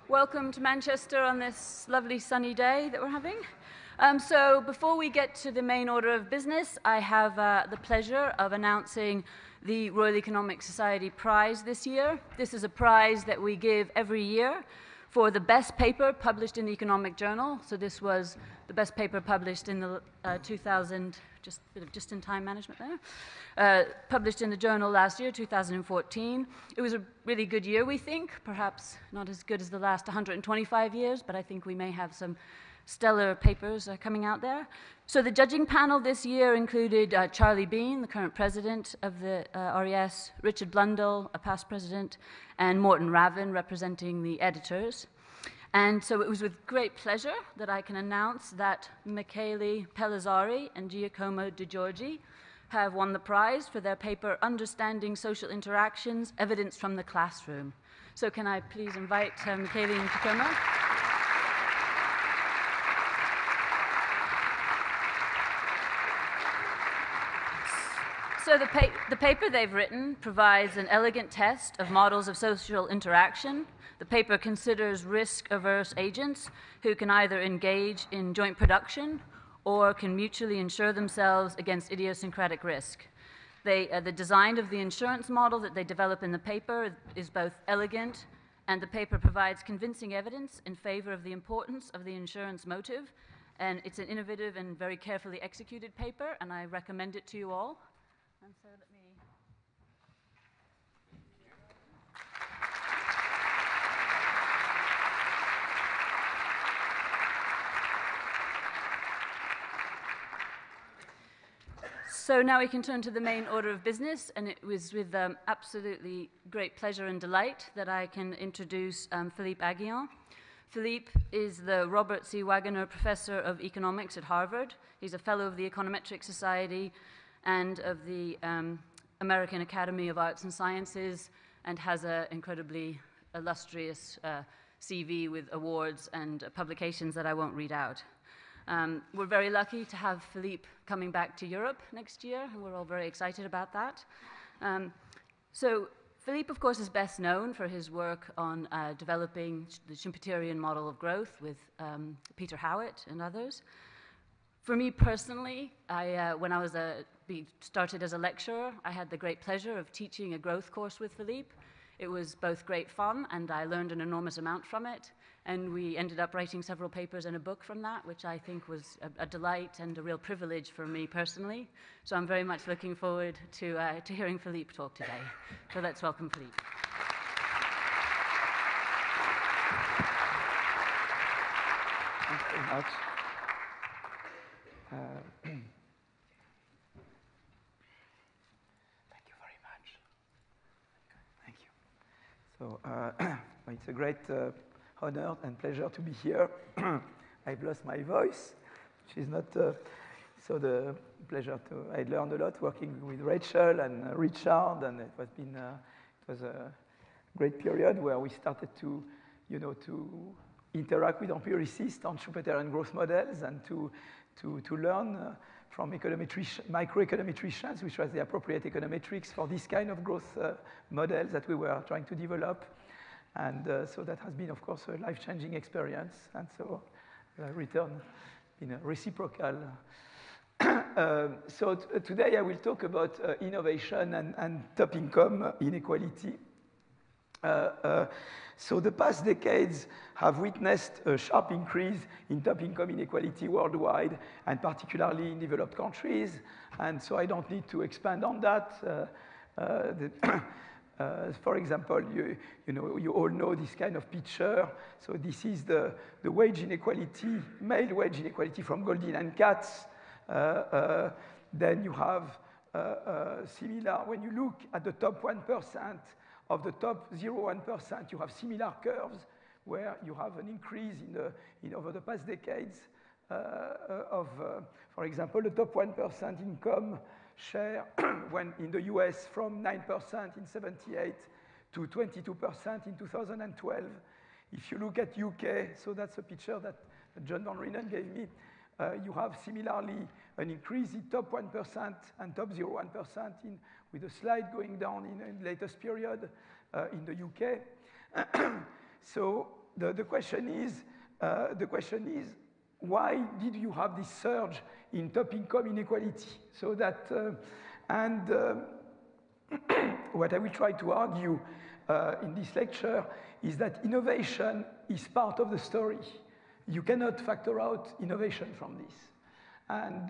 Welcome to Manchester on this lovely sunny day that we're having. So before we get to the main order of business, I have the pleasure of announcing the Royal Economic Society Prize this year. This is a prize that we give every year for the best paper published in the Economic Journal. So this was the best paper published in the 2000, just a bit of just-in-time management there, published in the journal last year, 2014. It was a really good year, we think, perhaps not as good as the last 125 years, but I think we may have some stellar papers coming out there. So the judging panel this year included Charlie Bean, the current president of the RES, Richard Blundell, a past president, and Morton Ravin, representing the editors. And so it was with great pleasure that I can announce that Michele Pellizzari and Giacomo De Giorgi have won the prize for their paper, Understanding Social Interactions, Evidence from the Classroom. So can I please invite Michele and Giacomo? So the paper they've written provides an elegant test of models of social interaction. The paper considers risk-averse agents who can either engage in joint production or can mutually insure themselves against idiosyncratic risk. The design of the insurance model that they develop in the paper is both elegant, and the paper provides convincing evidence in favor of the importance of the insurance motive. And it's an innovative and very carefully executed paper, and I recommend it to you all. And so let me... So now we can turn to the main order of business, and it was with absolutely great pleasure and delight that I can introduce Philippe Aghion. Philippe is the Robert C. Waggoner Professor of Economics at Harvard. He's a fellow of the Econometric Society and of the American Academy of Arts and Sciences, and has an incredibly illustrious CV with awards and publications that I won't read out. We're very lucky to have Philippe coming back to Europe next year, and we're all very excited about that. So Philippe, of course, is best known for his work on developing the Schumpeterian model of growth with Peter Howitt and others. For me personally, when I was started as a lecturer, I had the great pleasure of teaching a growth course with Philippe. It was both great fun, and I learned an enormous amount from it. And we ended up writing several papers and a book from that, which I think was a delight and a real privilege for me personally. So I'm very much looking forward to hearing Philippe talk today. So let's welcome Philippe. Thank you very much. Thank you very much. Thank you. So it's a great honor and pleasure to be here. I've lost my voice, which is not so the pleasure to. I learned a lot working with Rachel and Richard, and it was a great period where we started to interact with empiricists on Schumpeterian growth models and to learn from microeconometricians, which was the appropriate econometrics for this kind of growth models that we were trying to develop. And so that has been, of course, a life-changing experience. And so return in a reciprocal. So today I will talk about innovation and top income inequality. So the past decades have witnessed a sharp increase in top income inequality worldwide, and particularly in developed countries. And so I don't need to expand on that. For example, you all know this kind of picture. So this is the wage inequality, male wage inequality from Goldin and Katz. Then you have similar, when you look at the top 1% of the top 0.1%, you have similar curves where you have an increase over the past decades of, for example, the top 1% income share when in the US from 9% in 78 to 22% in 2012. If you look at UK, so that's a picture that John Van Reenen gave me, you have similarly an increase in top 1% and top 0.1% with a slide going down in the latest period in the UK. So the question is, why did you have this surge in top income inequality? So that, what I will try to argue in this lecture is that innovation is part of the story. You cannot factor out innovation from this. And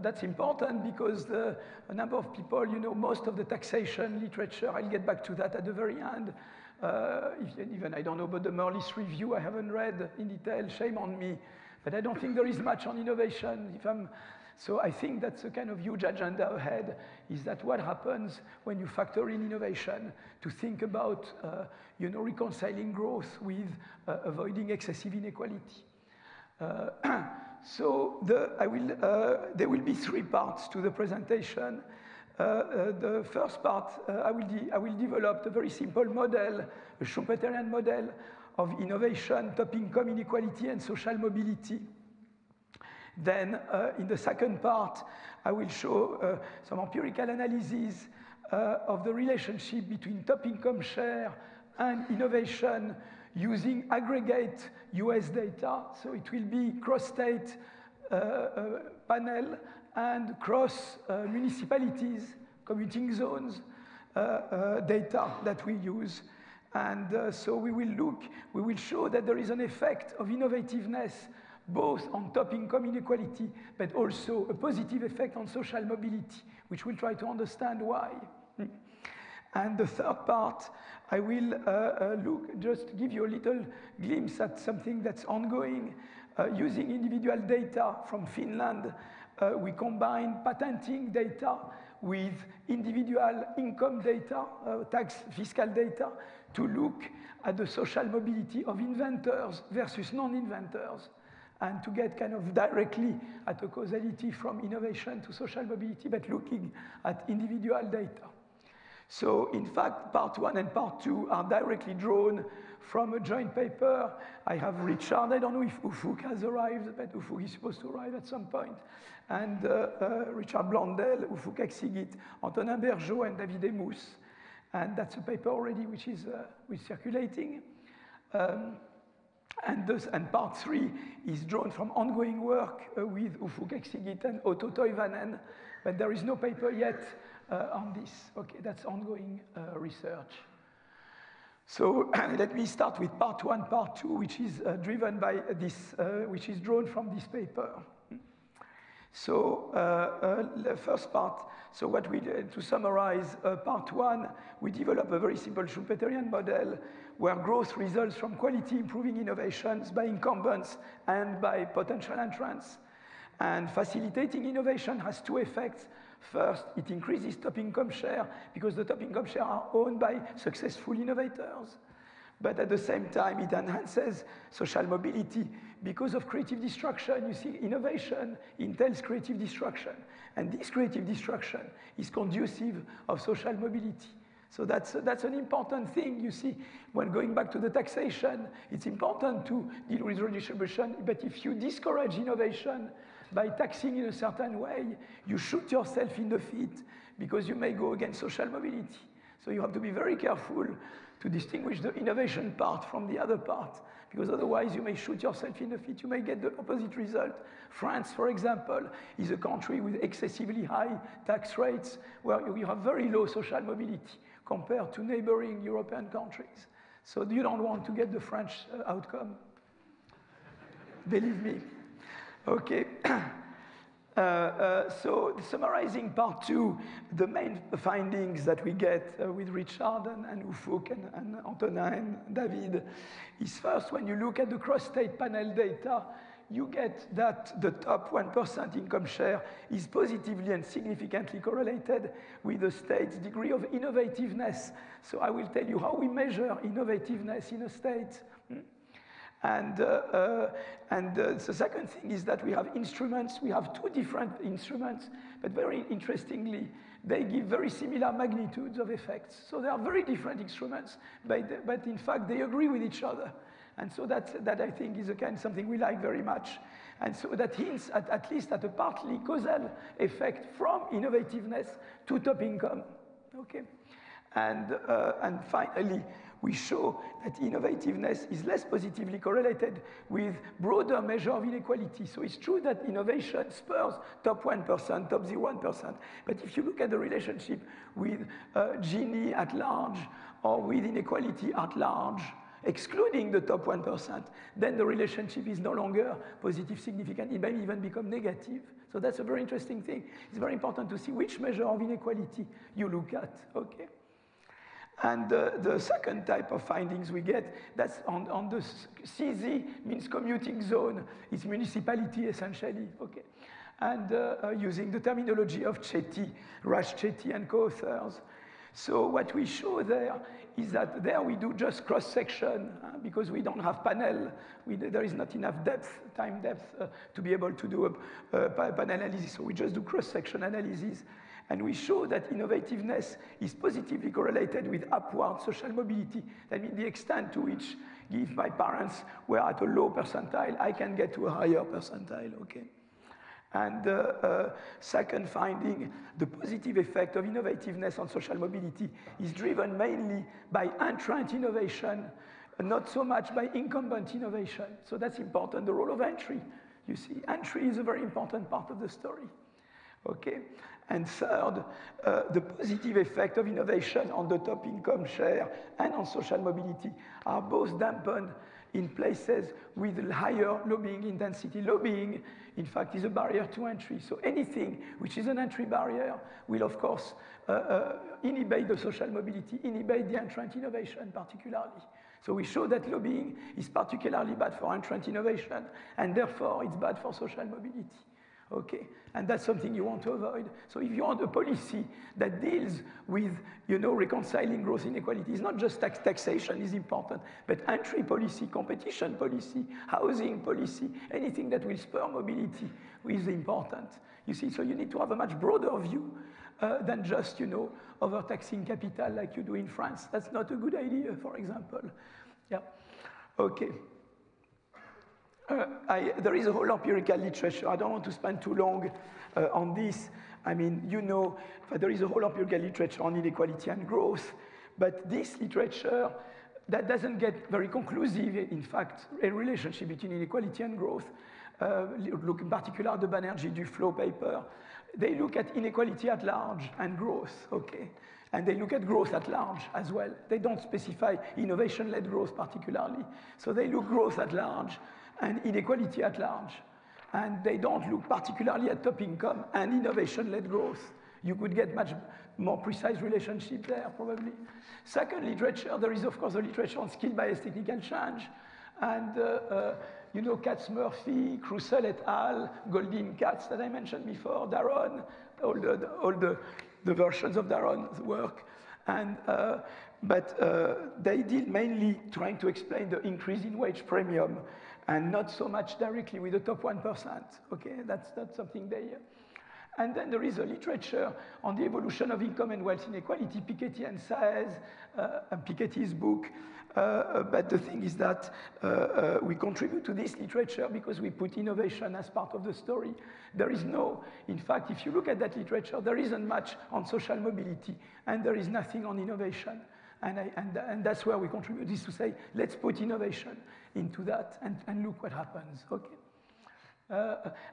that's important because a number of people, most of the taxation literature, I'll get back to that at the very end. Even I don't know about the Merlis review, I haven't read in detail, shame on me. But I don't think there is much on innovation. So I think that's a kind of huge agenda ahead, is that what happens when you factor in innovation to think about reconciling growth with avoiding excessive inequality. So there will be 3 parts to the presentation. The first part, I will develop a very simple model, a Schumpeterian model of innovation, top income inequality, and social mobility. Then, in the second part, I will show some empirical analysis of the relationship between top income share and innovation using aggregate US data. So it will be cross-state panel and cross-municipalities, commuting zones data that we use. And so we will show that there is an effect of innovativeness both on top income inequality, but also a positive effect on social mobility, which we'll try to understand why. And the third part, I will just give you a little glimpse at something that's ongoing. Using individual data from Finland, we combine patenting data with individual income data, tax fiscal data, to look at the social mobility of inventors versus non-inventors, and to get kind of directly at a causality from innovation to social mobility, but looking at individual data. So in fact, part 1 and part 2 are directly drawn from a joint paper. I have Richard, I don't know if Ufuk has arrived, but Ufuk is supposed to arrive at some point. And Richard Blondel, Ufuk Aksigit, Antonin Bergeau, and David Emus. And that's a paper already which is circulating. And part 3 is drawn from ongoing work with Ufuk Aksigit and Otto Toivanen, but there is no paper yet on this. Okay, that's ongoing research. So let me start with part 1, part 2, which is driven by this, which is drawn from this paper. So the first part, so what we to summarize part 1, we develop a very simple Schumpeterian model where growth results from quality improving innovations by incumbents and by potential entrants. And facilitating innovation has 2 effects. First, it increases top income share because the top income share are owned by successful innovators. But at the same time, it enhances social mobility because of creative destruction. You see, innovation entails creative destruction. And this creative destruction is conducive of social mobility. So that's an important thing, you see. When going back to the taxation, it's important to deal with redistribution. But if you discourage innovation by taxing in a certain way, you shoot yourself in the feet because you may go against social mobility. So you have to be very careful to distinguish the innovation part from the other part, because otherwise you may shoot yourself in the feet. You may get the opposite result. France, for example, is a country with excessively high tax rates where you have very low social mobility compared to neighboring European countries. So you don't want to get the French outcome. Believe me. Okay. So summarizing part 2, the main findings that we get with Richard and Ufuk and Antonin and David is first, when you look at the cross-state panel data, you get that the top 1% income share is positively and significantly correlated with the state's degree of innovativeness. So I will tell you how we measure innovativeness in a state. And the second thing is that we have instruments. We have 2 different instruments, but very interestingly, they give very similar magnitudes of effects. So they are very different instruments, but in fact, they agree with each other. And so that I think is something we like very much. And so that hints at least at a partly causal effect from innovativeness to top income. Okay. And finally, we show that innovativeness is less positively correlated with broader measure of inequality. So it's true that innovation spurs top 1%, top 0.1%. But if you look at the relationship with Gini at large or with inequality at large, excluding the top 1%, then the relationship is no longer positive significant. It may even become negative. So that's a very interesting thing. It's very important to see which measure of inequality you look at, okay? And the second type of findings we get, that's on the CZ, means commuting zone. It's municipality, essentially, okay? And using the terminology of Chetty, Raj Chetty and co-authors. So what we show there is that there we do just cross-section because we don't have panel. There is not enough depth, time depth, to be able to do a panel analysis. So we just do cross-section analysis. And we show that innovativeness is positively correlated with upward social mobility. That means the extent to which, if my parents were at a low percentile, I can get to a higher percentile, okay? And second finding, the positive effect of innovativeness on social mobility is driven mainly by entrant innovation, not so much by incumbent innovation. So that's important, the role of entry. You see, entry is a very important part of the story. Okay, and third, the positive effect of innovation on the top income share and on social mobility are both dampened in places with higher lobbying intensity. Lobbying, in fact, is a barrier to entry. So anything which is an entry barrier will, of course, inhibit the social mobility, inhibit the entrant innovation particularly. So we show that lobbying is particularly bad for entrant innovation, and therefore it's bad for social mobility. Okay, and that's something you want to avoid. So if you want a policy that deals with, reconciling growth inequality, it's not just taxation is important, but entry policy, competition policy, housing policy, anything that will spur mobility is important. You see, so you need to have a much broader view than just, overtaxing capital like you do in France. That's not a good idea, for example. Yeah, okay. There is a whole empirical literature. I don't want to spend too long on this. I mean, there is a whole empirical literature on inequality and growth, but this literature, that doesn't get very conclusive, in fact, a relationship between inequality and growth. Look in particular at the Banerjee-Duflo paper. They look at inequality at large and growth, okay? And they look at growth at large as well. They don't specify innovation-led growth particularly. So they look growth at large and inequality at large. And they don't look particularly at top income and innovation-led growth. You could get much more precise relationship there, probably. Second literature, there is, of course, a literature on skill-biased technical change. And, Katz-Murphy, Crussell et al., Goldin-Katz that I mentioned before, Daron, all the versions of Daron's work. And, they deal mainly trying to explain the increase in wage premium and not so much directly with the top 1%. Okay, that's something they... And then there is a literature on the evolution of income and wealth inequality, Piketty and Saez, and Piketty's book. But the thing is that we contribute to this literature because we put innovation as part of the story. There is in fact, if you look at that literature, there isn't much on social mobility, and there is nothing on innovation. And that's where we contribute, is to say, let's put innovation into that and look what happens, okay?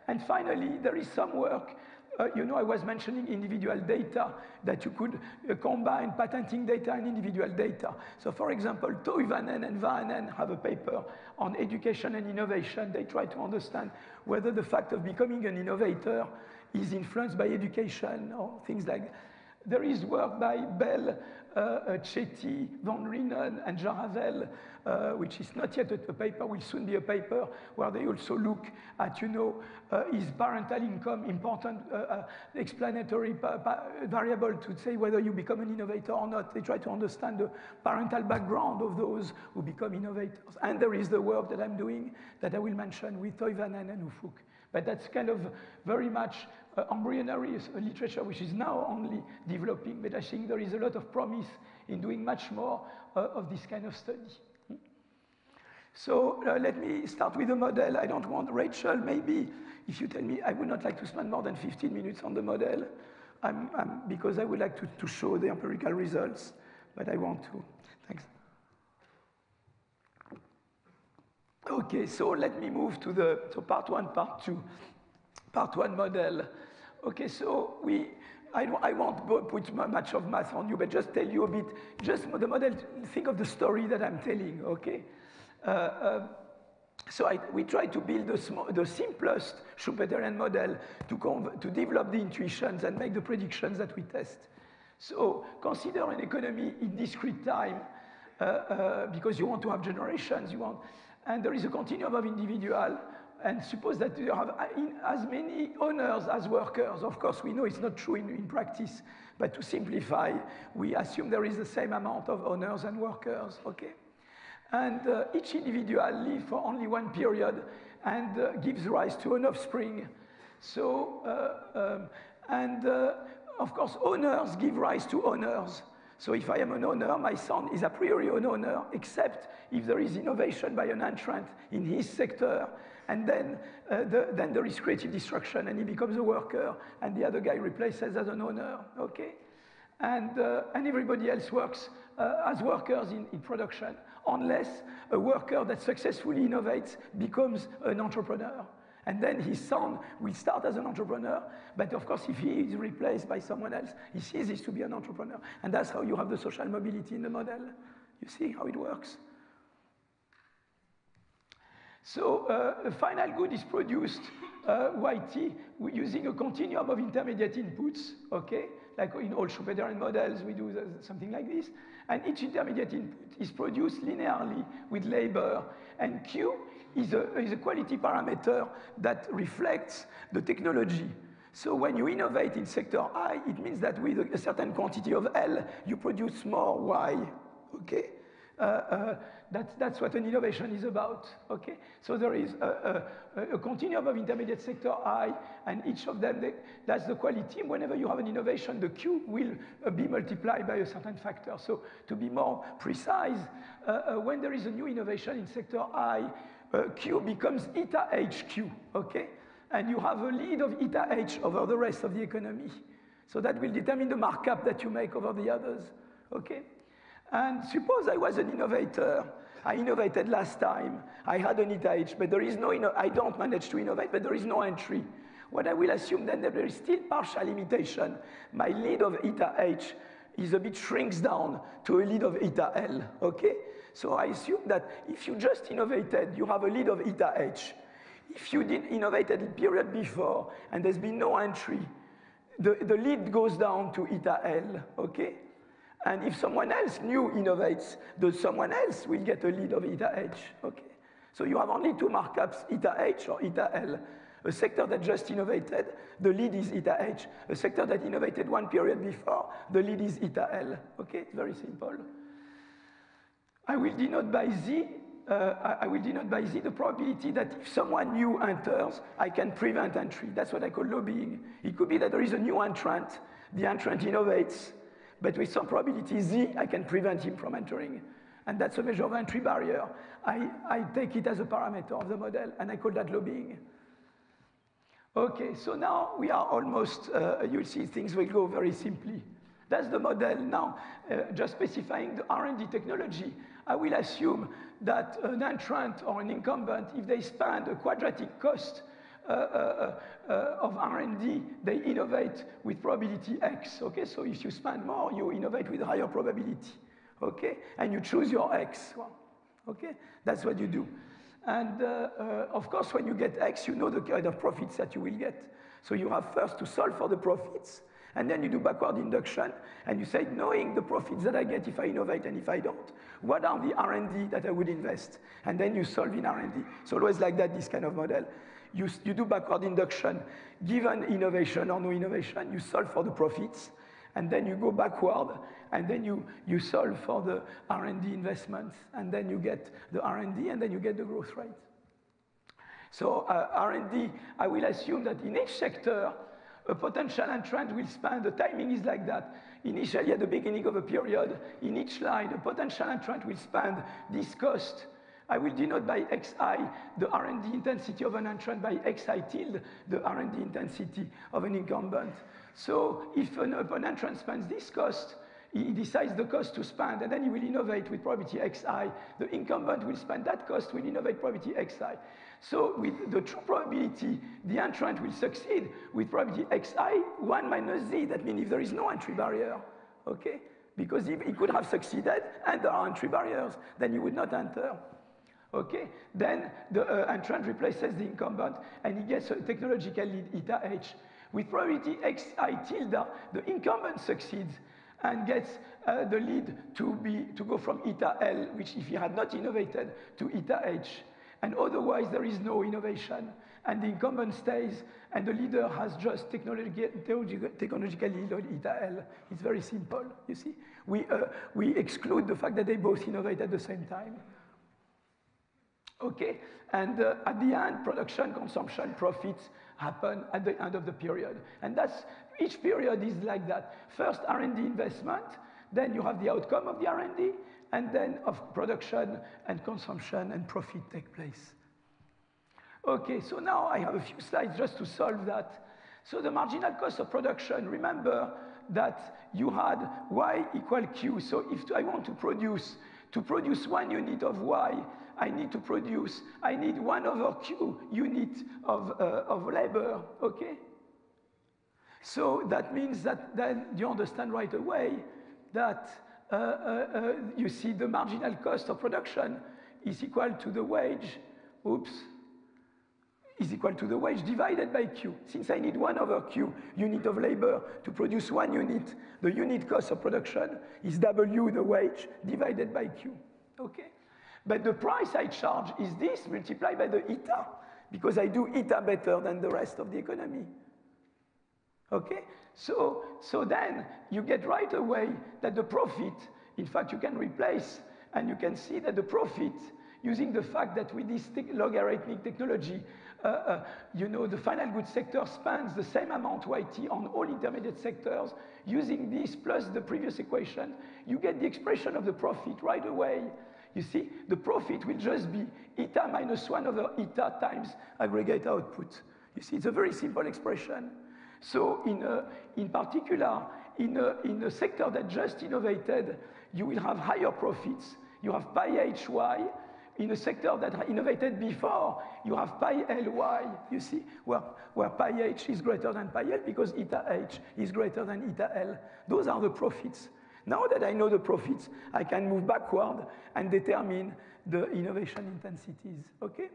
And finally, there is some work. I was mentioning individual data, that you could combine patenting data and individual data. So for example, Toivonen and Vahanen have a paper on education and innovation. They try to understand whether the fact of becoming an innovator is influenced by education or things like that. There is work by Bell, Chetty, Van Reenen, and Jaravel, which is not yet a paper, will soon be a paper, where they also look at, is parental income important explanatory variable to say whether you become an innovator or not. They try to understand the parental background of those who become innovators. And there is the work that I'm doing that I will mention with Toivonen and Ufuk. But that's kind of very much embryonary literature, which is now only developing. But I think there is a lot of promise in doing much more of this kind of study. So let me start with the model. I don't want Rachel, maybe, if you tell me, I would not like to spend more than 15 minutes on the model, because I would like to show the empirical results, but I want to. Thanks. Okay, so let me move to the part one, part two. Part one model. Okay, so I won't put much of math on you, but just tell you a bit, just the model, think of the story that I'm telling, okay? So we try to build the simplest Schumpeterian model to develop the intuitions and make the predictions that we test. So consider an economy in discrete time, because you want to have generations, and there is a continuum of individual, and suppose that you have as many owners as workers. Of course, we know it's not true in practice, but to simplify, we assume there is the same amount of owners and workers, okay? And each individual lives for only one period and gives rise to an offspring. So, of course, owners give rise to owners. So if I am an owner, my son is a priori an owner, except if there is innovation by an entrant in his sector, and then there is creative destruction, and he becomes a worker, and the other guy replaces as an owner, okay? And everybody else works as workers in production, unless a worker that successfully innovates becomes an entrepreneur. And then his son will start as an entrepreneur, but of course, if he is replaced by someone else, he ceases to be an entrepreneur. And that's how you have the social mobility in the model. You see how it works? So a final good is produced, YT, using a continuum of intermediate inputs, okay? Like in all Schumpeterian models, we do something like this. And each intermediate input is produced linearly with labor, and Q is a quality parameter that reflects the technology. So when you innovate in sector I, it means that with a certain quantity of L, you produce more Y, okay? That's what an innovation is about, okay? So there is a continuum of intermediate sector I, and each of them, that's the quality. Whenever you have an innovation, the Q will be multiplied by a certain factor. So to be more precise, when there is a new innovation in sector I, Q becomes eta HQ, okay? And you have a lead of eta H over the rest of the economy. So that will determine the markup that you make over the others, okay? And suppose I was an innovator. I innovated last time. I had an eta H, but there is no, I don't manage to innovate, but there is no entry. What I will assume then that there is still partial limitation. My lead of eta H is a bit shrinks down to a lead of eta L, okay? So I assume that if you just innovated, you have a lead of eta H. If you did innovated a period before and there's been no entry, the lead goes down to eta L, okay? And if someone else new innovates, someone else will get a lead of eta H, okay? So you have only two markups, eta H or eta L. A sector that just innovated, the lead is eta H. A sector that innovated one period before, the lead is eta L, okay? It's very simple. I will denote by Z the probability that if someone new enters, I can prevent entry. That's what I call lobbying. It could be that there is a new entrant, the entrant innovates, but with some probability Z, I can prevent him from entering. And that's a measure of entry barrier. I take it as a parameter of the model, and I call that lobbying. Okay, so now we are almost, you'll see things will go very simply. That's the model now. Just specifying the R&D technology, I will assume that an entrant or an incumbent, if they spend a quadratic cost of R&D, they innovate with probability X, okay? So if you spend more, you innovate with higher probability, okay? And you choose your X, okay? That's what you do. And of course, when you get X, you know the kind of profits that you will get. So you have first to solve for the profits, and then you do backward induction, and you say, knowing the profits that I get if I innovate and if I don't, what are the R&D that I would invest? And then you solve in R&D. It's always like that, this kind of model. You do backward induction, given innovation or no innovation, you solve for the profits, and then you go backward, and then you solve for the R&D investments, and then you get the R&D, and then you get the growth rate. So R&D, I will assume that in each sector, a potential entrant will spend, the timing is like that. Initially, at the beginning of a period, in each line, a potential entrant will spend this cost. I will denote by xi the R&D intensity of an entrant, by xi tilde the R&D intensity of an incumbent. So if an entrant spends this cost, he decides the cost to spend, and then he will innovate with probability xi. The incumbent will spend that cost, will innovate probability xi. So with the true probability, the entrant will succeed with probability xi, 1 minus z. That means if there is no entry barrier, okay? Because if he could have succeeded and there are entry barriers, then he would not enter. Okay, then the entrant replaces the incumbent and he gets a technological lead eta h. With probability xi tilde, the incumbent succeeds and gets the lead to go from eta L, which if he had not innovated, to eta H. And otherwise there is no innovation. And the incumbent stays and the leader has just technological lead on eta L. It's very simple, you see. We exclude the fact that they both innovate at the same time. Okay, and at the end, production, consumption, profits happen at the end of the period. And that's, each period is like that. First R&D investment, then you have the outcome of the R&D, and then of production and consumption and profit take place. Okay, so now I have a few slides just to solve that. So the marginal cost of production, remember that you had y equal q. So if I want to produce 1 unit of y, I need 1 over q unit of labor, okay? So that means that then you understand right away that you see the marginal cost of production is equal to the wage, is equal to the wage divided by q. Since I need 1 over q unit of labor to produce 1 unit, the unit cost of production is w, the wage, divided by q, okay? But the price I charge is this multiplied by the eta, because I do eta better than the rest of the economy. Okay? So then you get right away that the profit, in fact, you can replace, and you can see that the profit, using the fact that with this logarithmic technology, you know, the final goods sector spends the same amount YT on all intermediate sectors. Using this plus the previous equation, you get the expression of the profit right away. You see, the profit will just be eta minus 1 over eta times aggregate output. You see, it's a very simple expression. So in particular, in a sector that just innovated, you will have higher profits. You have pi hy. In a sector that innovated before, you have pi ly, you see, where pi h is greater than pi l because eta h is greater than eta l. Those are the profits. Now that I know the profits, I can move backward and determine the innovation intensities, okay?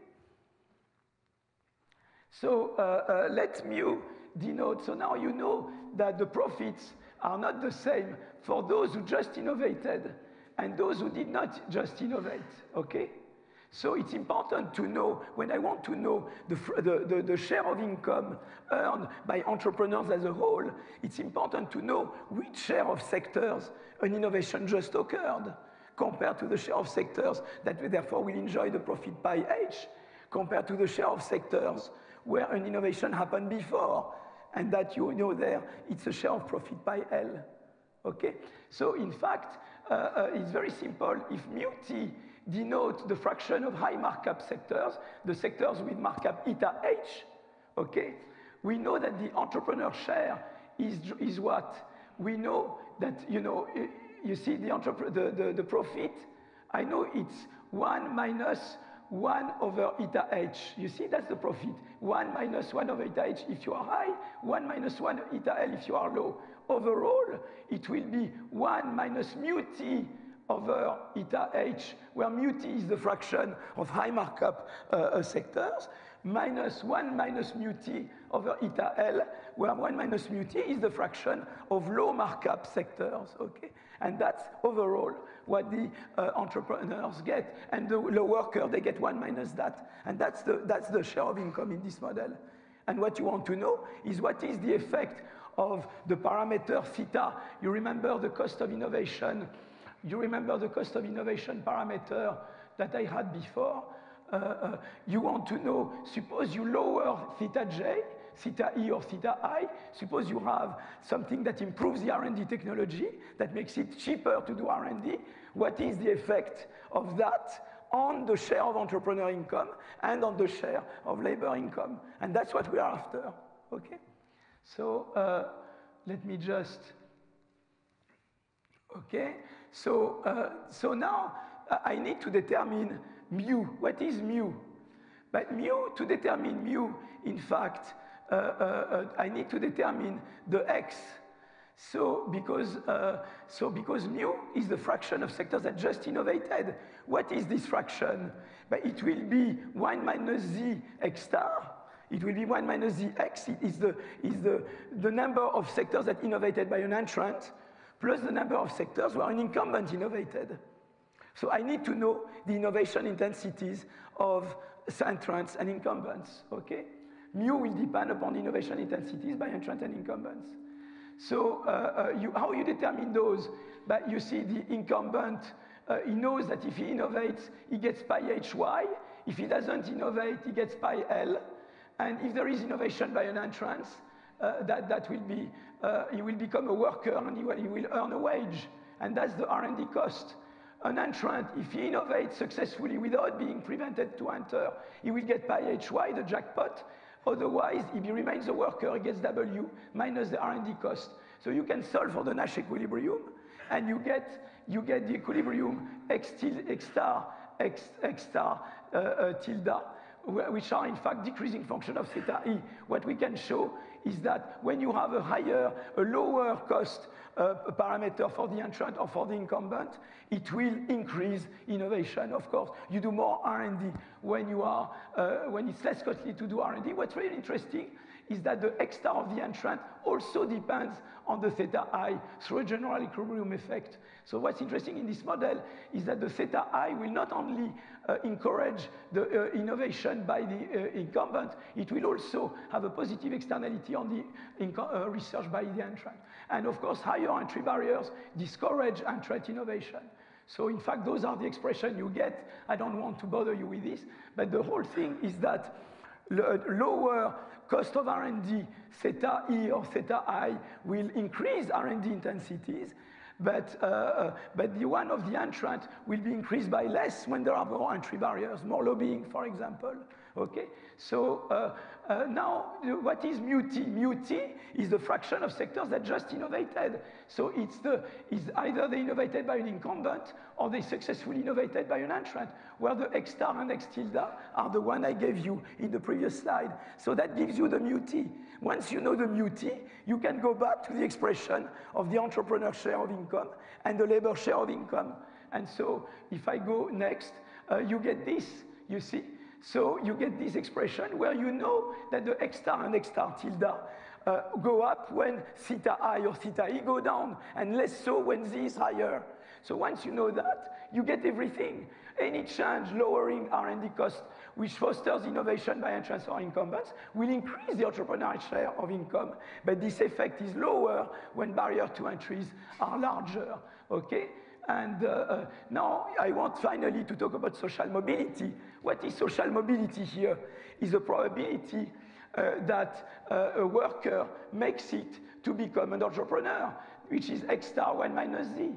So let mu denote, so now you know that the profits are not the same for those who just innovated and those who did not just innovate, okay? So it's important to know, when I want to know the share of income earned by entrepreneurs as a whole, it's important to know which share of sectors an innovation just occurred compared to the share of sectors that therefore will enjoy the profit pi h, compared to the share of sectors where an innovation happened before, and that you know there, it's a share of profit pi l, okay? So in fact, it's very simple. If mu t denote the fraction of high markup sectors, the sectors with markup eta h, okay? We know that the entrepreneur share is what? We know that, you know, you see the profit, I know it's 1 minus 1 over eta h. You see, that's the profit. 1 minus 1 over eta h if you are high, 1 minus 1 eta l if you are low. Overall, it will be 1 minus mu t over eta h, where mu t is the fraction of high markup sectors, minus 1 minus mu t over eta L, where 1 minus mu t is the fraction of low markup sectors, okay? And that's overall what the entrepreneurs get, and the worker, they get 1 minus that. And that's the share of income in this model. And what you want to know is what is the effect of the parameter theta. You remember the cost of innovation. You remember the cost of innovation parameter that I had before. You want to know, suppose you lower theta j, theta e or theta I, suppose you have something that improves the R&D technology, that makes it cheaper to do R&D, what is the effect of that on the share of entrepreneur income and on the share of labor income? And that's what we are after, okay? So let me just, Okay, so now I need to determine mu. What is mu? But mu, to determine mu, in fact, I need to determine the x. So because mu is the fraction of sectors that just innovated. What is this fraction? But it will be 1 minus z x star. It will be 1 minus z x. It is the number of sectors that innovated by an entrant plus the number of sectors where an incumbent innovated. So I need to know the innovation intensities of entrants and incumbents, okay? Mu will depend upon the innovation intensities by entrant and incumbents. So how you determine those? But you see the incumbent, he knows that if he innovates, he gets pi hy. If he doesn't innovate, he gets pi l. And if there is innovation by an entrant, that will be, he will become a worker and he will earn a wage. And that's the R&D cost. An entrant, if he innovates successfully without being prevented to enter, he will get pi hy, the jackpot. Otherwise, if he remains a worker, he gets W minus the R&D cost. So you can solve for the Nash equilibrium, and you get the equilibrium x star tilde, which are in fact decreasing function of theta e. What we can show is that when you have a lower cost parameter for the entrant or for the incumbent, it will increase innovation, of course. You do more R&D when it's less costly to do R&D. What's really interesting is that the x star of the entrant also depends on the theta I through a general equilibrium effect. So what's interesting in this model is that the theta I will not only encourage the innovation by the incumbent, it will also have a positive externality on the research by the entrant. And of course, higher entry barriers discourage entrant innovation. So in fact, those are the expressions you get. I don't want to bother you with this, but the whole thing is that lower cost of R&D, theta E or theta I, will increase R&D intensities, but the one of the entrant will be increased by less when there are more entry barriers, more lobbying, for example. Okay, so now what is mu t? Mu t is the fraction of sectors that just innovated. So it's either they innovated by an incumbent or they successfully innovated by an entrant, where the x star and x tilde are the one I gave you in the previous slide. So that gives you the mu t. Once you know the mu t, you can go back to the expression of the entrepreneur share of income and the labor share of income. And so if I go next, you get this, you see? So you get this expression where you know that the x star and x star tilde go up when theta I or theta E go down, and less so when z is higher. So once you know that, you get everything. Any change lowering R&D cost, which fosters innovation by entrants or incumbents, will increase the entrepreneurial share of income. But this effect is lower when barrier to entries are larger, okay? And now I want finally to talk about social mobility. What is social mobility here? Is the probability that a worker makes it to become an entrepreneur, which is x star 1 minus z.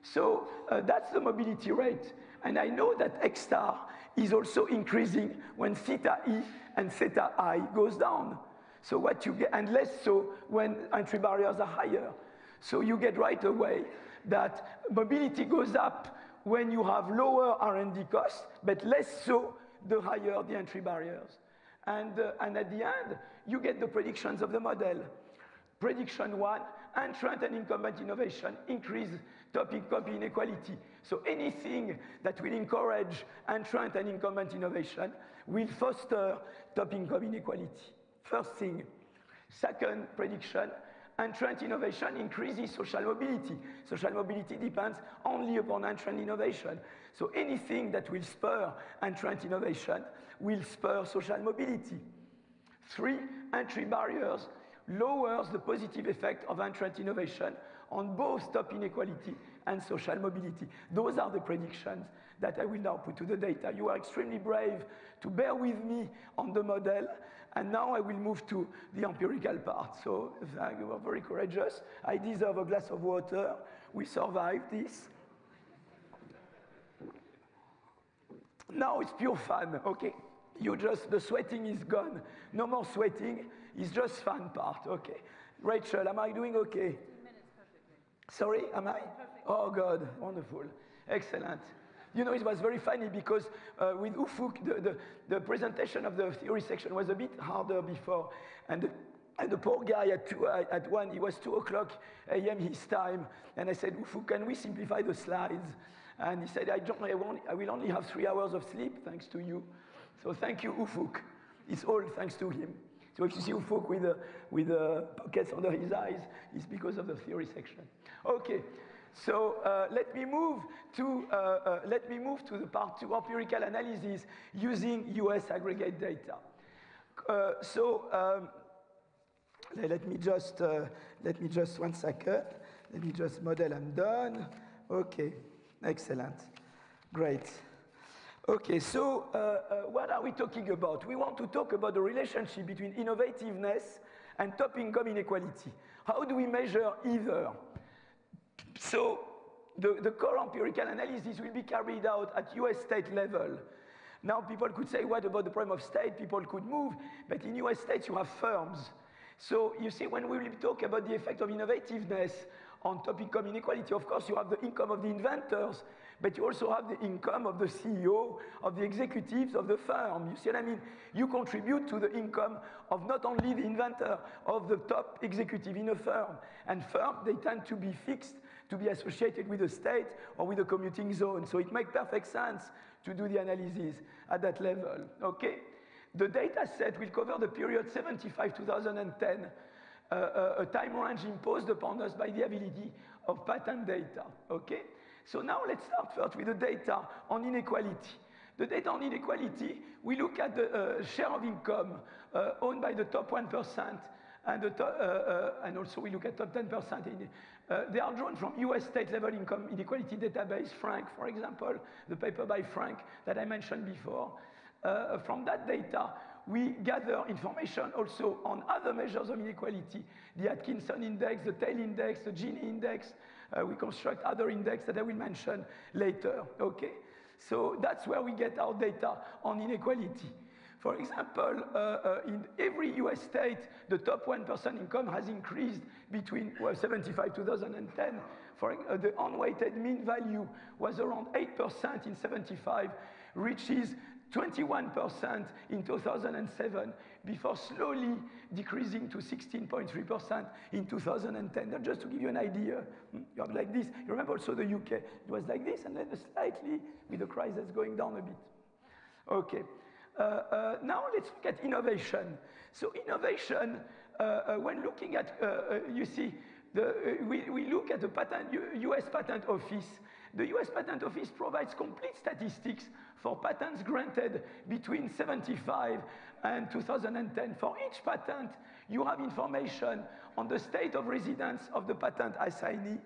So that's the mobility rate. And I know that x star is also increasing when theta e and theta I goes down. So what you get, and less so when entry barriers are higher. So you get right away that mobility goes up when you have lower R&D costs, but less so the higher the entry barriers. And at the end, you get the predictions of the model. Prediction 1, entrant and incumbent innovation increase top income inequality. So anything that will encourage entrant and incumbent innovation will foster top income inequality. First thing. Second prediction, entrant innovation increases social mobility. Social mobility depends only upon entrant innovation. So anything that will spur entrant innovation will spur social mobility. 3, entry barriers lowers the positive effect of entrant innovation on both top inequality and social mobility. Those are the predictions that I will now put to the data. You are extremely brave to bear with me on the model, and now I will move to the empirical part. So you were very courageous. I deserve a glass of water. We survived this. Now it's pure fun, okay? The sweating is gone. No more sweating, it's just fun part, okay? Rachel, am I doing okay? 2 minutes perfectly. Sorry, am I? Perfect. Oh, God, wonderful. Excellent. You know, it was very funny because with Ufuk, the presentation of the theory section was a bit harder before. And the poor guy it was 2 o'clock a.m. his time. And I said, Ufuk, can we simplify the slides? And he said, I will only have 3 hours of sleep, thanks to you. So thank you, Ufuk. It's all thanks to him. So if you see Ufuk with pockets under his eyes, it's because of the theory section. Okay, so let me move to the part 2, empirical analysis using US aggregate data. Let me just 1 second. Let me just model. I'm done. Okay, excellent, great. Okay, so what are we talking about? We want to talk about the relationship between innovativeness and top income inequality. How do we measure either? So the core empirical analysis will be carried out at US state level. Now people could say, what about the problem of state? People could move, but in US states you have firms. So you see, when we will talk about the effect of innovativeness on top income inequality, of course you have the income of the inventors, but you also have the income of the CEO, of the executives of the firm. You see what I mean? You contribute to the income of not only the inventor, of the top executive in a firm. And firms, they tend to be fixed, to be associated with the state or with the commuting zone. So it makes perfect sense to do the analysis at that level, okay? The data set will cover the period 75-2010, a time range imposed upon us by the ability of patent data, okay? So now let's start first with the data on inequality. The data on inequality, we look at the share of income owned by the top 1%, and also we look at top 10%. They are drawn from US state level income inequality database, Frank, for example, the paper by Frank that I mentioned before. From that data, we gather information also on other measures of inequality, the Atkinson index, the Tail index, the Gini index. We construct other index that I will mention later, okay? So that's where we get our data on inequality. For example, in every US state, the top 1% income has increased between 75 2010. The unweighted mean value was around 8% in 75, reaches 21% in 2007, before slowly decreasing to 16.3% in 2010. Now, just to give you an idea, you have like this. You remember also the UK, it was like this, and then slightly with the crisis going down a bit. Okay. Now let's look at innovation. So innovation, when looking at, you see, we look at the US Patent Office. The US Patent Office provides complete statistics for patents granted between 75 and 2010. For each patent, you have information on the state of residence of the patent assignee.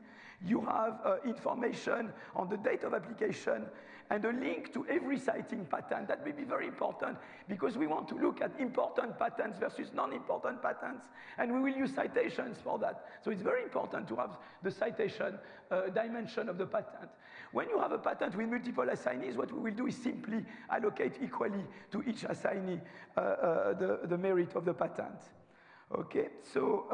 You have information on the date of application and a link to every citing patent. That may be very important because we want to look at important patents versus non-important patents, and we will use citations for that. So it's very important to have the citation dimension of the patent. When you have a patent with multiple assignees, what we will do is simply allocate equally to each assignee the merit of the patent. Okay, so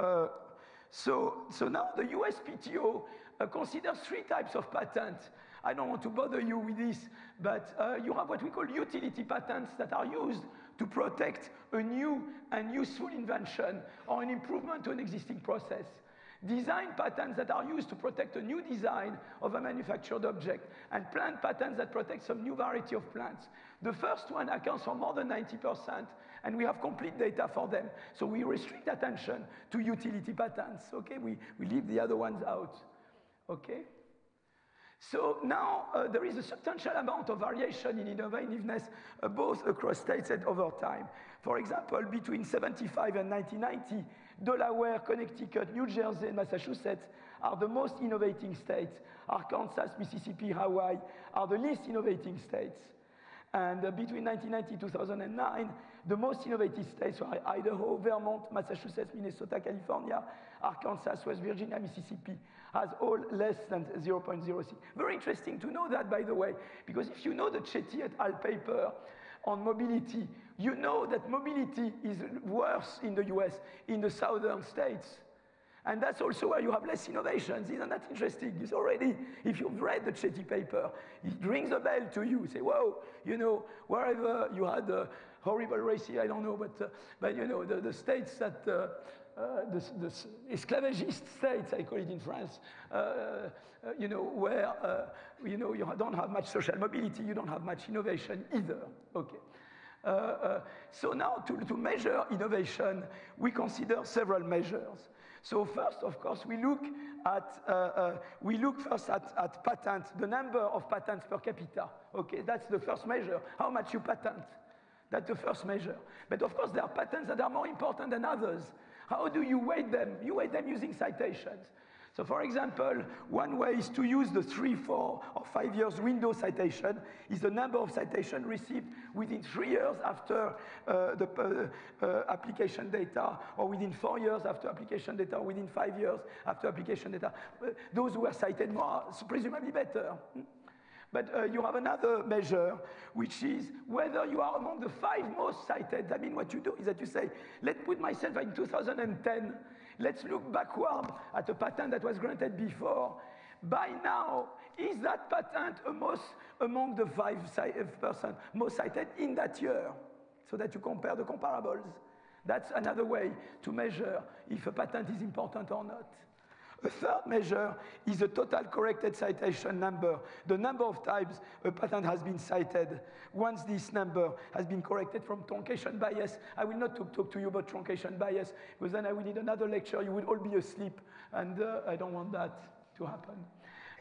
now the USPTO considers 3 types of patents. I don't want to bother you with this, but you have what we call utility patents that are used to protect a new and useful invention or an improvement to an existing process. Design patents that are used to protect a new design of a manufactured object, and plant patents that protect some new variety of plants. The first one accounts for more than 90%, and we have complete data for them. So we restrict attention to utility patents, okay? We leave the other ones out, okay? So now there is a substantial amount of variation in innovativeness both across states and over time. For example, between 75 and 1990, Delaware, Connecticut, New Jersey, and Massachusetts are the most innovating states. Arkansas, Mississippi, Hawaii are the least innovating states. And between 1990 and 2009, the most innovative states were Idaho, Vermont, Massachusetts, Minnesota, California, Arkansas, West Virginia, Mississippi, has all less than 0.06. Very interesting to know that, by the way, because if you know the Chetty et al. Paper on mobility, you know that mobility is worse in the US in the southern states. And that's also where you have less innovations. Isn't that interesting? It's already, if you've read the Chetty paper, it rings a bell to you. Say, whoa, you know, wherever you had a horrible racism, I don't know, but you know, the states that, the esclavagist states, I call it in France, you know, where, you know, you don't have much social mobility, you don't have much innovation either, okay. So now to measure innovation, we consider several measures. So first, of course, we look first at patents, the number of patents per capita. Okay, that's the first measure. How much you patent? That's the first measure. But of course, there are patents that are more important than others. How do you weight them? You weight them using citations. So for example, one way is to use the 3, 4, or 5 years window citation, is the number of citations received within 3 years after the application data, or within 4 years after application data, or within 5 years after application data. Those who are cited more are presumably better. But you have another measure, which is whether you are among the 5 most cited. I mean, what you do is that you say, let's put myself in 2010. Let's look backward at a patent that was granted before. By now, is that patent among the 5% most cited in that year? So that you compare the comparables. That's another way to measure if a patent is important or not. A third measure is the total corrected citation number, the number of times a patent has been cited. Once this number has been corrected from truncation bias, I will not talk to you about truncation bias, because then I will need another lecture, you would all be asleep, and I don't want that to happen.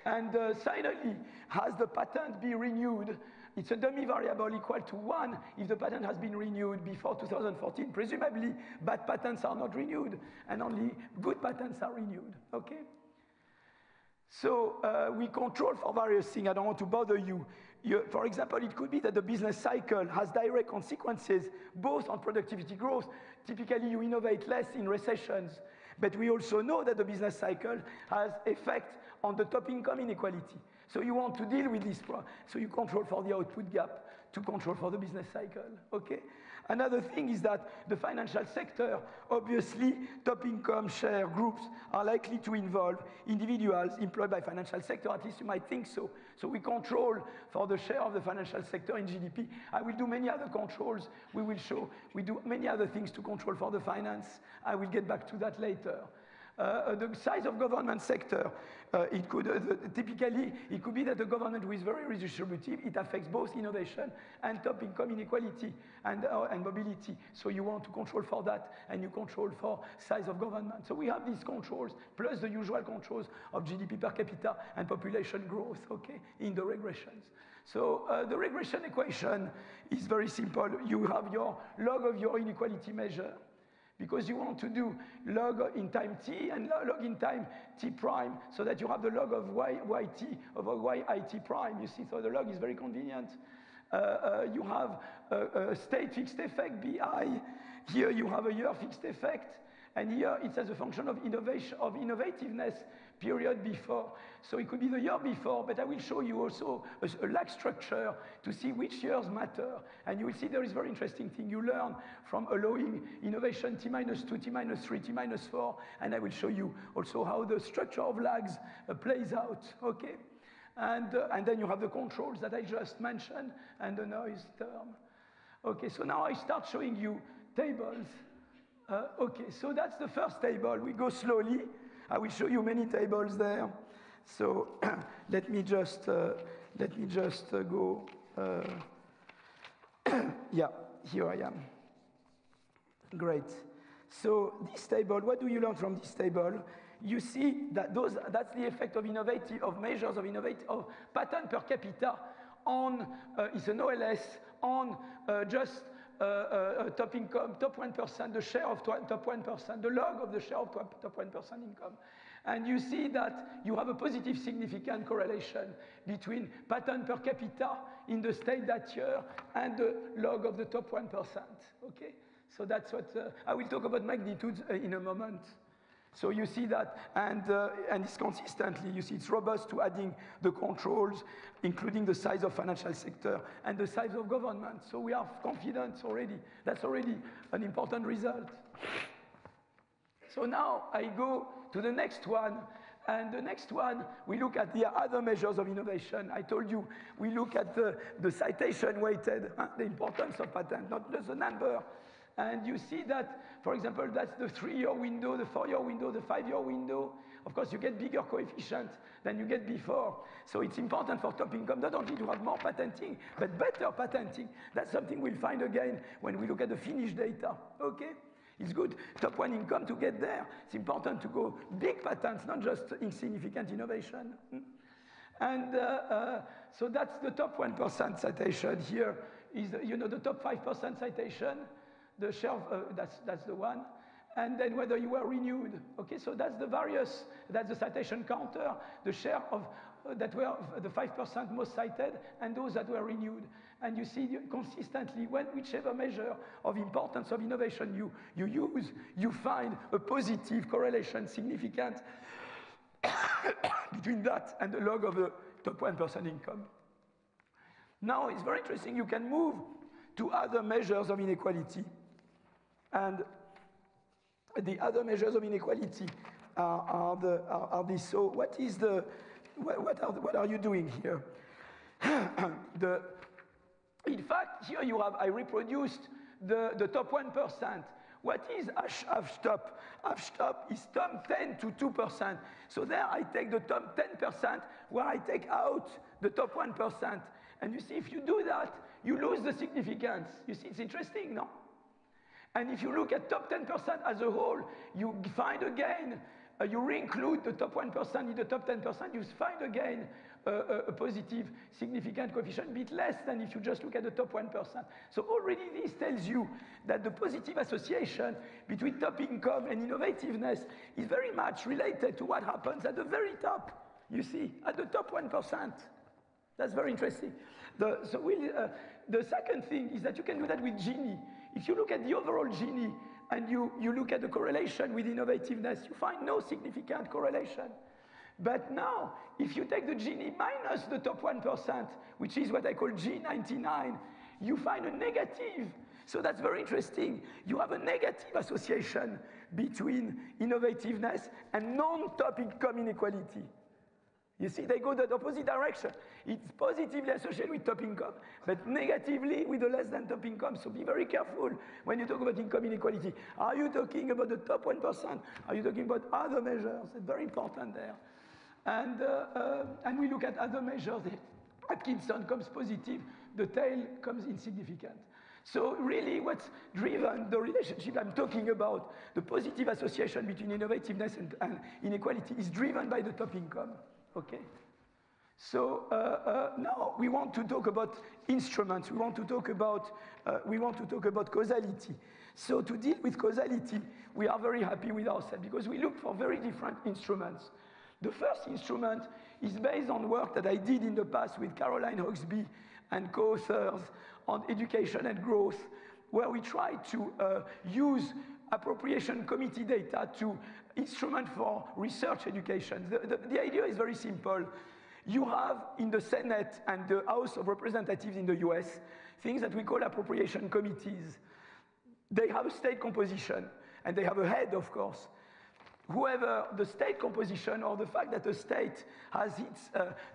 And finally, has the patent been renewed? It's a dummy variable equal to 1 if the patent has been renewed before 2014. Presumably, bad patents are not renewed, and only good patents are renewed, okay? So we control for various things. I don't want to bother you. For example, it could be that the business cycle has direct consequences, both on productivity growth. Typically, you innovate less in recessions. But we also know that the business cycle has effect on the top income inequality. So you want to deal with this, so you control for the output gap to control for the business cycle, okay? Another thing is that the financial sector, obviously, top income share groups are likely to involve individuals employed by financial sector, at least you might think so. So we control for the share of the financial sector in GDP. I will do many other controls. We will show, we do many other things to control for the finance. I will get back to that later. The size of government sector, typically, it could be that the government who is very redistributive, it affects both innovation and top income inequality and mobility. So you want to control for that, and you control for size of government. So we have these controls, plus the usual controls of GDP per capita and population growth, okay, in the regressions. So the regression equation is very simple. You have your log of your inequality measure, because you want to do log in time t and log in time t prime, so that you have the log of yt over yit prime. You see, so the log is very convenient. You have a state fixed effect, bi. Here you have a year fixed effect. And here it's as a function of innovation, of innovativeness period before. So it could be the year before, but I will show you also a lag structure to see which years matter. And you will see there is a very interesting thing you learn from allowing innovation t-2, t-3, t-4. And I will show you also how the structure of lags plays out, okay? And then you have the controls that I just mentioned and the noise term. Okay, so now I start showing you tables. Okay, so that's the first table. We go slowly. I will show you many tables there. So let me just go. Yeah, here I am. Great. So this table, what do you learn from this table? You see that that's the effect of measures of patent per capita on it's an OLS on just top income, top 1%, the share of top 1%, the log of the share of top 1% income. And you see that you have a positive significant correlation between patent per capita in the state that year and the log of the top 1%, okay? So that's what, I will talk about magnitudes in a moment. So you see that, and it's consistently, you see it's robust to adding the controls, including the size of financial sector and the size of government. So we are confident already. That's already an important result. So now I go to the next one. And the next one, we look at the other measures of innovation. I told you, we look at the citation weighted, the importance of patent, not just the number. And you see that, for example, that's the 3-year window, the 4-year window, the 5-year window. Of course, you get bigger coefficient than you get before. So it's important for top income not only to have more patenting, but better patenting. That's something we'll find again when we look at the Finnish data, okay? It's good, top 1 income to get there. It's important to go big patents, not just insignificant innovation. And so that's the top 1% citation. Here is, the top 5% citation. The share of, that's the one. And then whether you were renewed. Okay, so that's the various, that's the citation counter, the share of that were the 5% most cited and those that were renewed. And you see consistently, whichever measure of importance of innovation you use, you find a positive correlation, significant, between that and the log of the top 1% income. Now, it's very interesting. You can move to other measures of inequality. And the other measures of inequality are these. So what is the, what are you doing here? In fact, here you have, I reproduced the top 1%. What is H-top? H-top is top 10 to 2%. So there I take the top 10% where I take out the top 1%. And you see, if you do that, you lose the significance. You see, it's interesting, no? And if you look at top 10% as a whole, you find again, you re-include the top 1% in the top 10%, you find again a positive significant coefficient, a bit less than if you just look at the top 1%. So already this tells you that the positive association between top income and innovativeness is very much related to what happens at the very top, you see, at the top 1%. That's very interesting. The second thing is that you can do that with Gini. If you look at the overall Gini and you look at the correlation with innovativeness, you find no significant correlation. But now, if you take the Gini minus the top 1%, which is what I call G99, you find a negative. So that's very interesting. You have a negative association between innovativeness and non-top income inequality. You see, they go the opposite direction. It's positively associated with top income, but negatively with the less than top income. So be very careful when you talk about income inequality. Are you talking about the top 1%? Are you talking about other measures? It's very important there. And we look at other measures. Atkinson comes positive, the tail comes insignificant. So really what's driven the relationship I'm talking about, the positive association between innovativeness and inequality is driven by the top income. Okay, so now we want to talk about instruments. We want to talk about causality. So to deal with causality, we are very happy with ourselves because we look for very different instruments. The first instrument is based on work that I did in the past with Caroline Hawksby and co-authors on education and growth, where we try to use appropriation committee data to instrument for research education. The idea is very simple. You have in the Senate and the House of Representatives in the US, things that we call appropriation committees. They have a state composition, and they have a head, of course. Whoever the state composition or the fact that the state has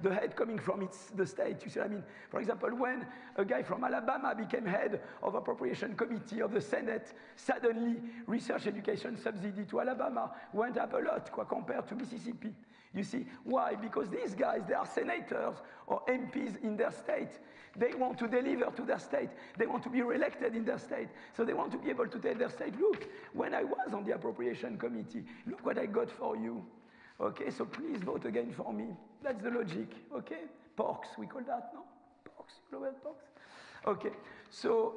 the head coming from the state, you see what I mean? For example, when a guy from Alabama became head of appropriation committee of the Senate, suddenly research education subsidy to Alabama went up a lot compared to Mississippi. You see, why? Because these guys, they are senators or MPs in their state. They want to deliver to their state. They want to be reelected in their state. So they want to be able to tell their state, look, when I was on the appropriation committee, look what I got for you. Okay, so please vote again for me. That's the logic, okay? Porks, we call that, no? Porks, global porks. Okay, so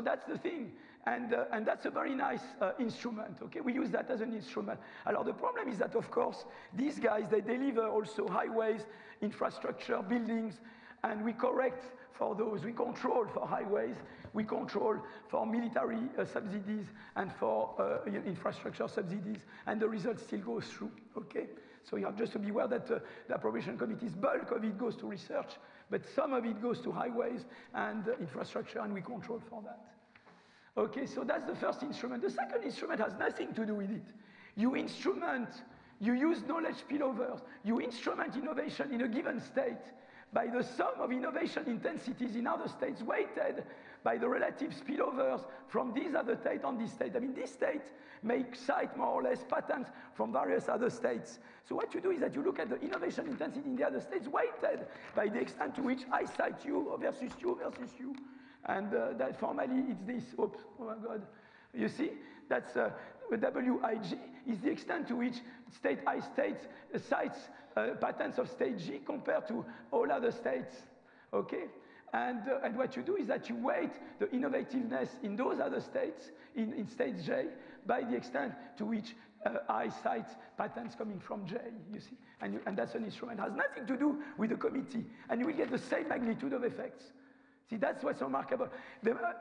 that's the thing. And that's a very nice instrument, okay? We use that as an instrument. Alors, the problem is that, of course, these guys, they deliver also highways, infrastructure, buildings, and we correct for those. We control for highways, we control for military subsidies and for infrastructure subsidies, and the result still goes through, okay? So you have just to be aware that the appropriation committee's bulk of it goes to research, but some of it goes to highways and infrastructure, and we control for that. Okay, so that's the first instrument. The second instrument has nothing to do with it. You instrument, you use knowledge spillovers, you instrument innovation in a given state by the sum of innovation intensities in other states weighted by the relative spillovers from these other states on this state. I mean, this state may cite more or less patterns from various other states. So what you do is that you look at the innovation intensity in the other states weighted by the extent to which I cite you versus you versus you. And that formally it's this, oops, oh my God. You see, that's WIG is the extent to which state I states cites patterns of state G compared to all other states, okay? And what you do is that you weight the innovativeness in those other states, in state J, by the extent to which I cite patterns coming from J, you see? And that's an instrument. It has nothing to do with the committee, and you will get the same magnitude of effects. See, that's what's remarkable.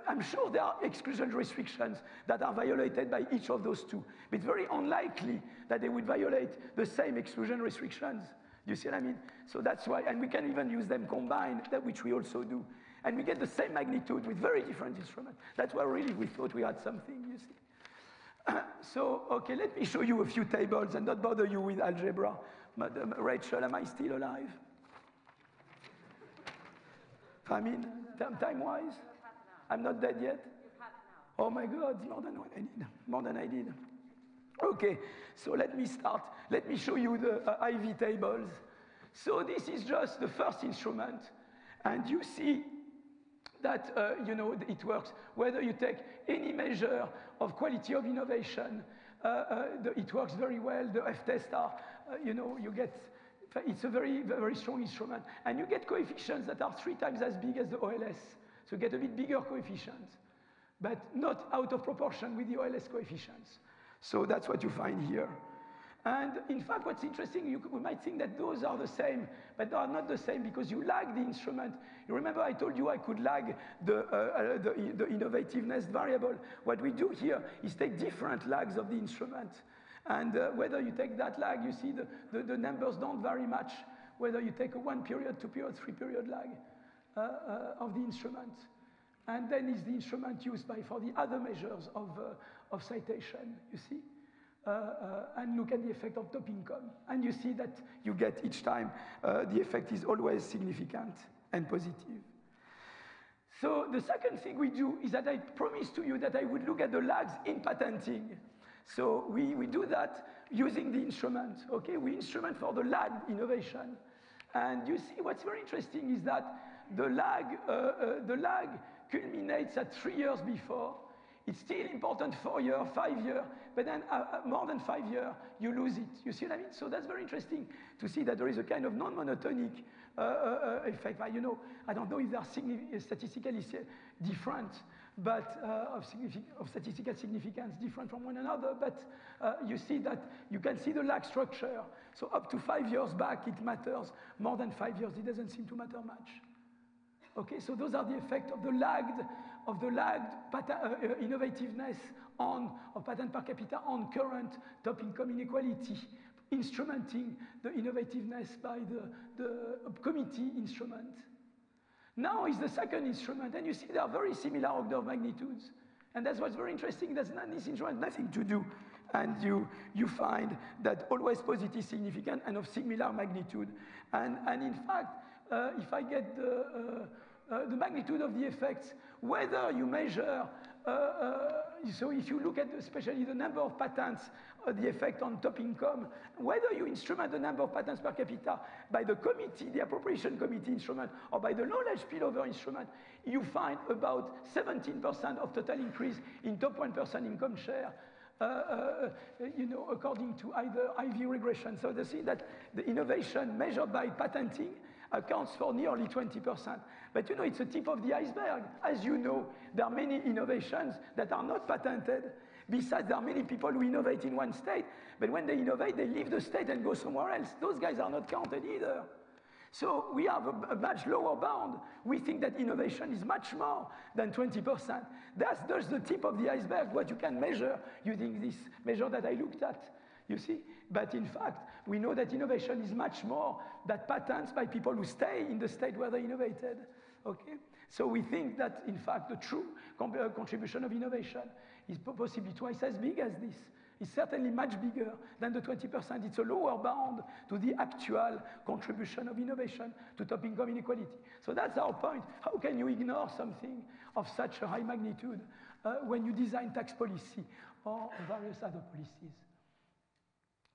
I'm sure there are exclusion restrictions that are violated by each of those two. But it's very unlikely that they would violate the same exclusion restrictions. Do you see what I mean? So that's why, and we can even use them combined, which we also do. And we get the same magnitude with very different instruments. That's why really we thought we had something, you see. So, okay, let me show you a few tables and not bother you with algebra. Madam Rachel, am I still alive? I mean, time-wise, I'm not dead yet. Oh my God, more than what I need, more than I did. Okay, so let me start. Let me show you the IV tables. So this is just the first instrument, and you see that you know it works. Whether you take any measure of quality of innovation, it works very well. The F-tests are, you know, you get. It's a very, very strong instrument. And you get coefficients that are 3 times as big as the OLS. So you get a bit bigger coefficients, but not out of proportion with the OLS coefficients. So that's what you find here. And in fact, what's interesting, we might think that those are the same, but they are not the same because you lag the instrument. You remember I told you I could lag the innovativeness variable. What we do here is take different lags of the instrument. And whether you take that lag, you see the numbers don't vary much, whether you take a 1 period, 2 period, 3 period lag of the instrument. And then is the instrument used for the other measures of citation, you see? And look at the effect of top income. And you see that you get each time the effect is always significant and positive. So the second thing we do is that I promised to you that I would look at the lags in patenting. So we do that using the instrument, okay? We instrument for the lag innovation. And you see what's very interesting is that the lag culminates at 3 years before. It's still important 4 years, 5 years, but then more than 5 years, you lose it. You see what I mean? So that's very interesting to see that there is a kind of non-monotonic effect. You know, I don't know if they are statistically different, but of statistical significance different from one another, but you see that you can see the lag structure. So up to 5 years back, it matters. More than 5 years, it doesn't seem to matter much. Okay, so those are the effects of the lagged innovativeness of patent per capita on current top income inequality, instrumenting the innovativeness by the committee instrument. Now is the second instrument, and you see they are very similar order of magnitudes. And that's what's very interesting. This instrument has nothing to do. And you find that always positive significant and of similar magnitude. And in fact, if I get the magnitude of the effects, whether you measure, so if you look at especially the number of patents, the effect on top income, whether you instrument the number of patents per capita by the committee, the appropriation committee instrument, or by the knowledge spillover instrument, you find about 17% of total increase in top 1% income share. You know, according to either IV regression. So they see that the innovation measured by patenting accounts for nearly 20%. But you know, it's a tip of the iceberg. As you know, there are many innovations that are not patented. Besides, there are many people who innovate in one state, but when they innovate, they leave the state and go somewhere else. Those guys are not counted either. So we have a much lower bound. We think that innovation is much more than 20%. That's just the tip of the iceberg, what you can measure using this measure that I looked at, you see? But in fact, we know that innovation is much more than patents by people who stay in the state where they innovated, okay? So we think that, in fact, the true contribution of innovation is possibly twice as big as this. It's certainly much bigger than the 20%. It's a lower bound to the actual contribution of innovation to top income inequality. So that's our point. How can you ignore something of such a high magnitude when you design tax policy or various other policies?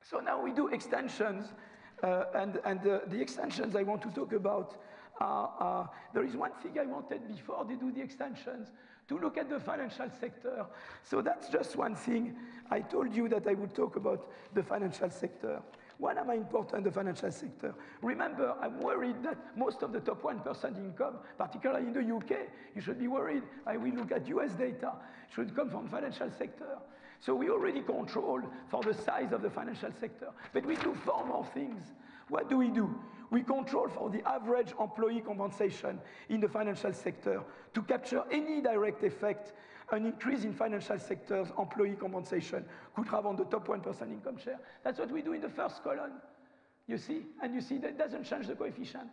So now we do extensions, and the extensions I want to talk about are, there is one thing I wanted before they do the extensions, to look at the financial sector. So that's just one thing. I told you that I would talk about the financial sector. Why am I important, the financial sector? Remember, I'm worried that most of the top 1% income, particularly in the UK, you should be worried. I will look at US data, should come from financial sector. So we already control for the size of the financial sector, but we do 4 more things. What do? We control for the average employee compensation in the financial sector to capture any direct effect an increase in financial sector's employee compensation could have on the top 1% income share. That's what we do in the first column, you see? And you see that doesn't change the coefficient.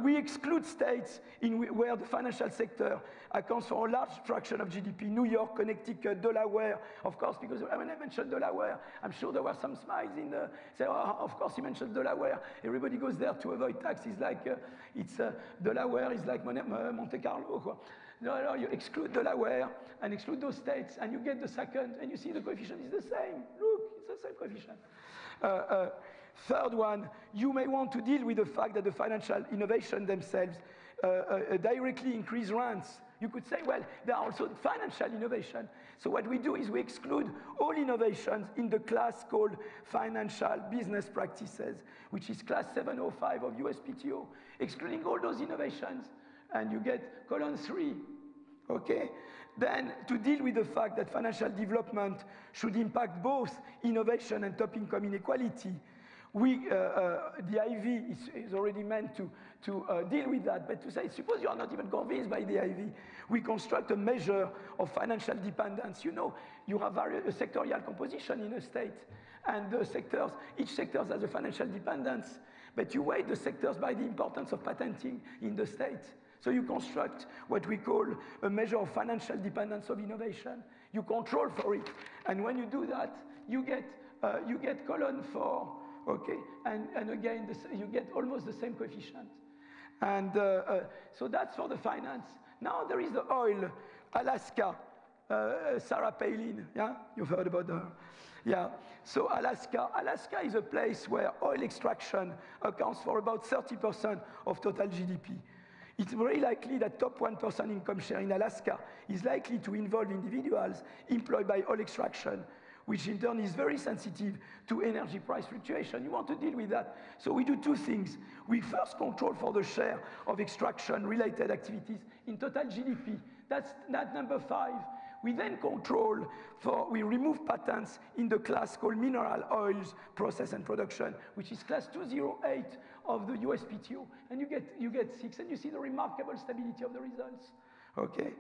We exclude states where the financial sector accounts for a large fraction of GDP. New York, Connecticut, Delaware, of course, because when I mentioned Delaware, I'm sure there were some smiles in the, say, oh, of course he mentioned Delaware. Everybody goes there to avoid tax. It's like, Delaware is like Monte Carlo. No, you exclude Delaware and exclude those states, and you get the second, and you see the coefficient is the same. Look, it's the same coefficient. Third one, you may want to deal with the fact that the financial innovation themselves directly increase rents. You could say, well, there are also financial innovation. So what we do is we exclude all innovations in the class called financial business practices, which is class 705 of USPTO, excluding all those innovations, and you get column 3. Okay? Then, to deal with the fact that financial development should impact both innovation and top income inequality, the IV is already meant to deal with that, but to say, suppose you are not even convinced by the IV, we construct a measure of financial dependence. You know, you have a sectorial composition in a state, and the sectors, each sector has a financial dependence, but you weight the sectors by the importance of patenting in the state. So you construct what we call a measure of financial dependence of innovation. You control for it, and when you do that, you get column 4. Okay, and again, you get almost the same coefficient. And so that's for the finance. Now there is the oil, Alaska, Sarah Palin, yeah? You've heard about her. Yeah, so Alaska is a place where oil extraction accounts for about 30% of total GDP. It's very likely that top 1% income share in Alaska is likely to involve individuals employed by oil extraction, which in turn is very sensitive to energy price fluctuation. You want to deal with that. So we do 2 things. We first control for the share of extraction-related activities in total GDP. That's number 5. We then control we remove patents in the class called mineral oils, process and production, which is class 208 of the USPTO. And you get 6, and you see the remarkable stability of the results. Okay?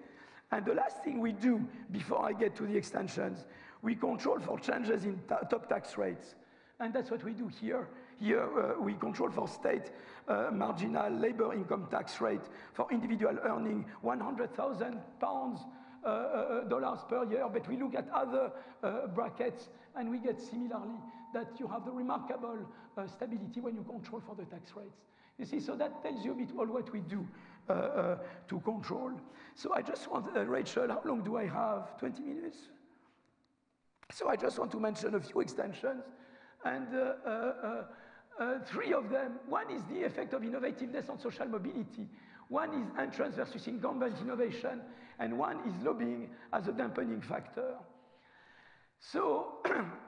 And the last thing we do before I get to the extensions, we control for changes in top tax rates. And that's what we do here. Here we control for state marginal labor income tax rate for individual earning $100,000 dollars per year, but we look at other brackets, and we get similarly that you have the remarkable stability when you control for the tax rates. You see, so that tells you a bit all what we do to control. So I just want, Rachel, how long do I have? 20 minutes? So I just want to mention a few extensions, and 3 of them. One is the effect of innovativeness on social mobility. One is entrance versus incumbent innovation, and one is lobbying as a dampening factor. So,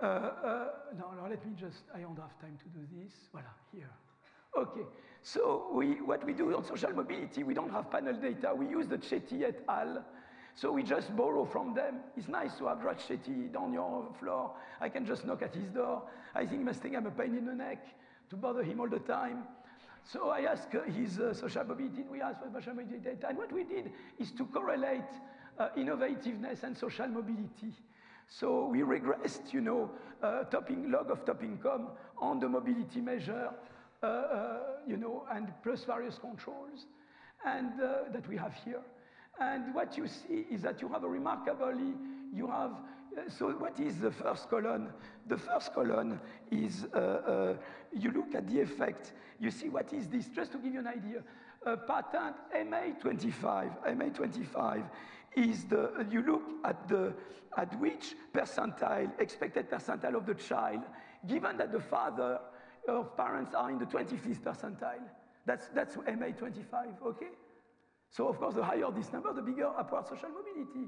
no, let me just, I don't have time to do this. Voilà, here. Okay, so what we do on social mobility, we don't have panel data. We use the Chetty et al. So we just borrow from them. It's nice to have Raj Chetty down your floor. I can just knock at his door. I think he must think I'm a pain in the neck to bother him all the time. So I asked his social mobility, we asked for social mobility data. And what we did is to correlate innovativeness and social mobility. So we regressed, you know, log of top income on the mobility measure, you know, and plus various controls. and that we have here. And what you see is that you have a remarkably, you have, so what is the first column? The first column is, you look at the effect, you see what is this, just to give you an idea. Patent MA25 is the, you look at which percentile, expected percentile of the child, given that the father of parents are in the 25th percentile. That's MA25, okay? So of course, the higher this number, the bigger upward social mobility.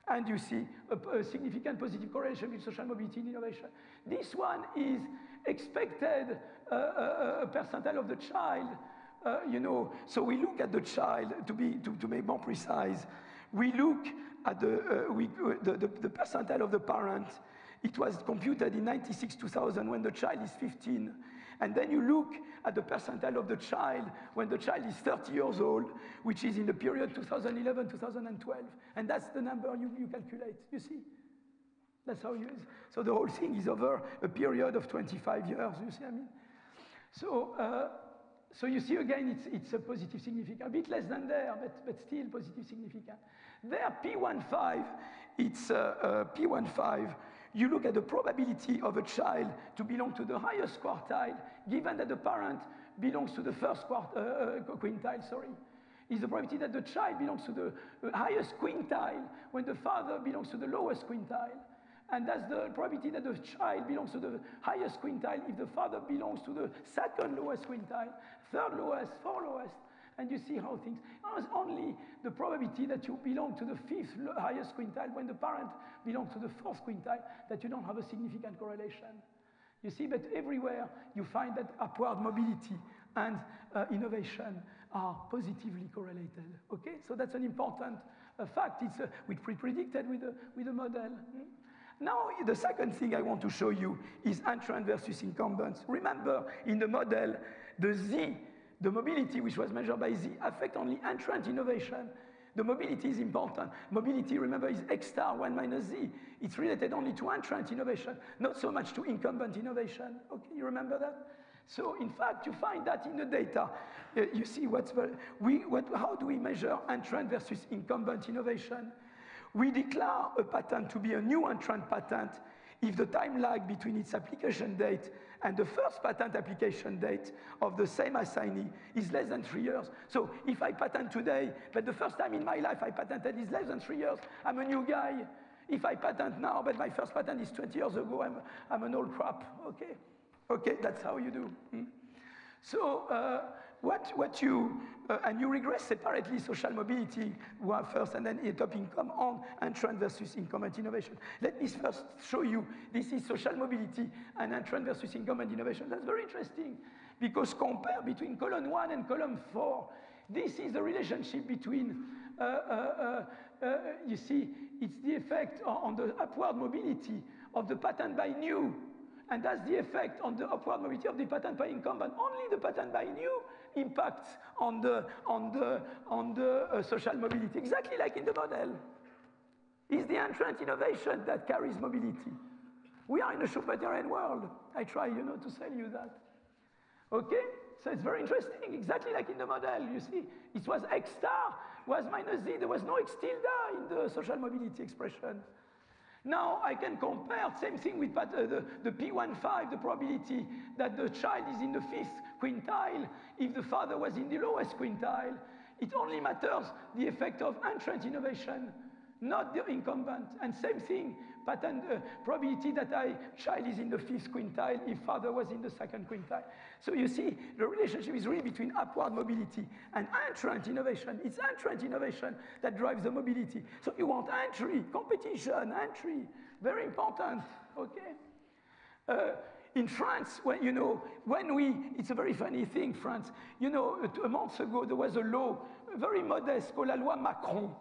And you see a significant positive correlation with social mobility and innovation. This one is expected percentile of the child. You know, so we look at the child, to make more precise, we look at the percentile of the parent. It was computed in 96-2000 when the child is 15. And then you look at the percentile of the child when the child is 30 years old, which is in the period 2011-2012. And that's the number you calculate, you see? That's how you use. So the whole thing is over a period of 25 years, you see what I mean? So you see again, it's a positive significant, a bit less than there, but still positive significant. There, P15, it's P15. You look at the probability of a child to belong to the highest quartile, given that the parent belongs to the first quintile, is the probability that the child belongs to the highest quintile when the father belongs to the lowest quintile. And that's the probability that the child belongs to the highest quintile if the father belongs to the second lowest quintile, third lowest, fourth lowest. And you see how things, it's only the probability that you belong to the fifth highest quintile when the parent belongs to the fourth quintile that you don't have a significant correlation. You see, but everywhere you find that upward mobility and innovation are positively correlated. Okay, so that's an important fact. It's we predicted with the model. Now, the second thing I want to show you is entrant versus incumbents. Remember, in the model, the Z, the mobility which was measured by Z, affect only entrant innovation. The mobility is important. Mobility, remember, is X star 1 minus Z. It's related only to entrant innovation, not so much to incumbent innovation. Okay, you remember that? So, in fact, you find that in the data. You see how do we measure entrant versus incumbent innovation? We declare a patent to be a new entrant patent if the time lag between its application date and the first patent application date of the same assignee is less than 3 years. So if I patent today, but the first time in my life I patented is less than 3 years, I'm a new guy. If I patent now, but my first patent is 20 years ago, I'm an old crap, okay? Okay, that's how you do. So and you regress separately social mobility first and then top income on entrant versus incumbent innovation. Let me first show you, this is social mobility and entrant versus incumbent innovation. That's very interesting because compare between column 1 and column 4. This is the relationship between, you see, it's the effect on the upward mobility of the patent by new. And that's the effect on the upward mobility of the patent by incumbent. Only the patent by new impacts on the social mobility, exactly like in the model. It's the entrant innovation that carries mobility. We are in a Schumpeterian world. I try, to sell you that. Okay? So it's very interesting, exactly like in the model. You see, it was X star was minus Z. There was no X tilde in the social mobility expression. Now I can compare, same thing with the P15, the probability that the child is in the fifth quintile if the father was in the lowest quintile. It only matters the effect of entrant innovation, not the incumbent. And same thing, patent probability that child is in the fifth quintile if father was in the second quintile. So you see, the relationship is really between upward mobility and entrant innovation. It's entrant innovation that drives the mobility. So you want entry, competition, entry, very important, okay? In France, it's a very funny thing, France. A month ago, there was a law, very modest, called La Loi Macron,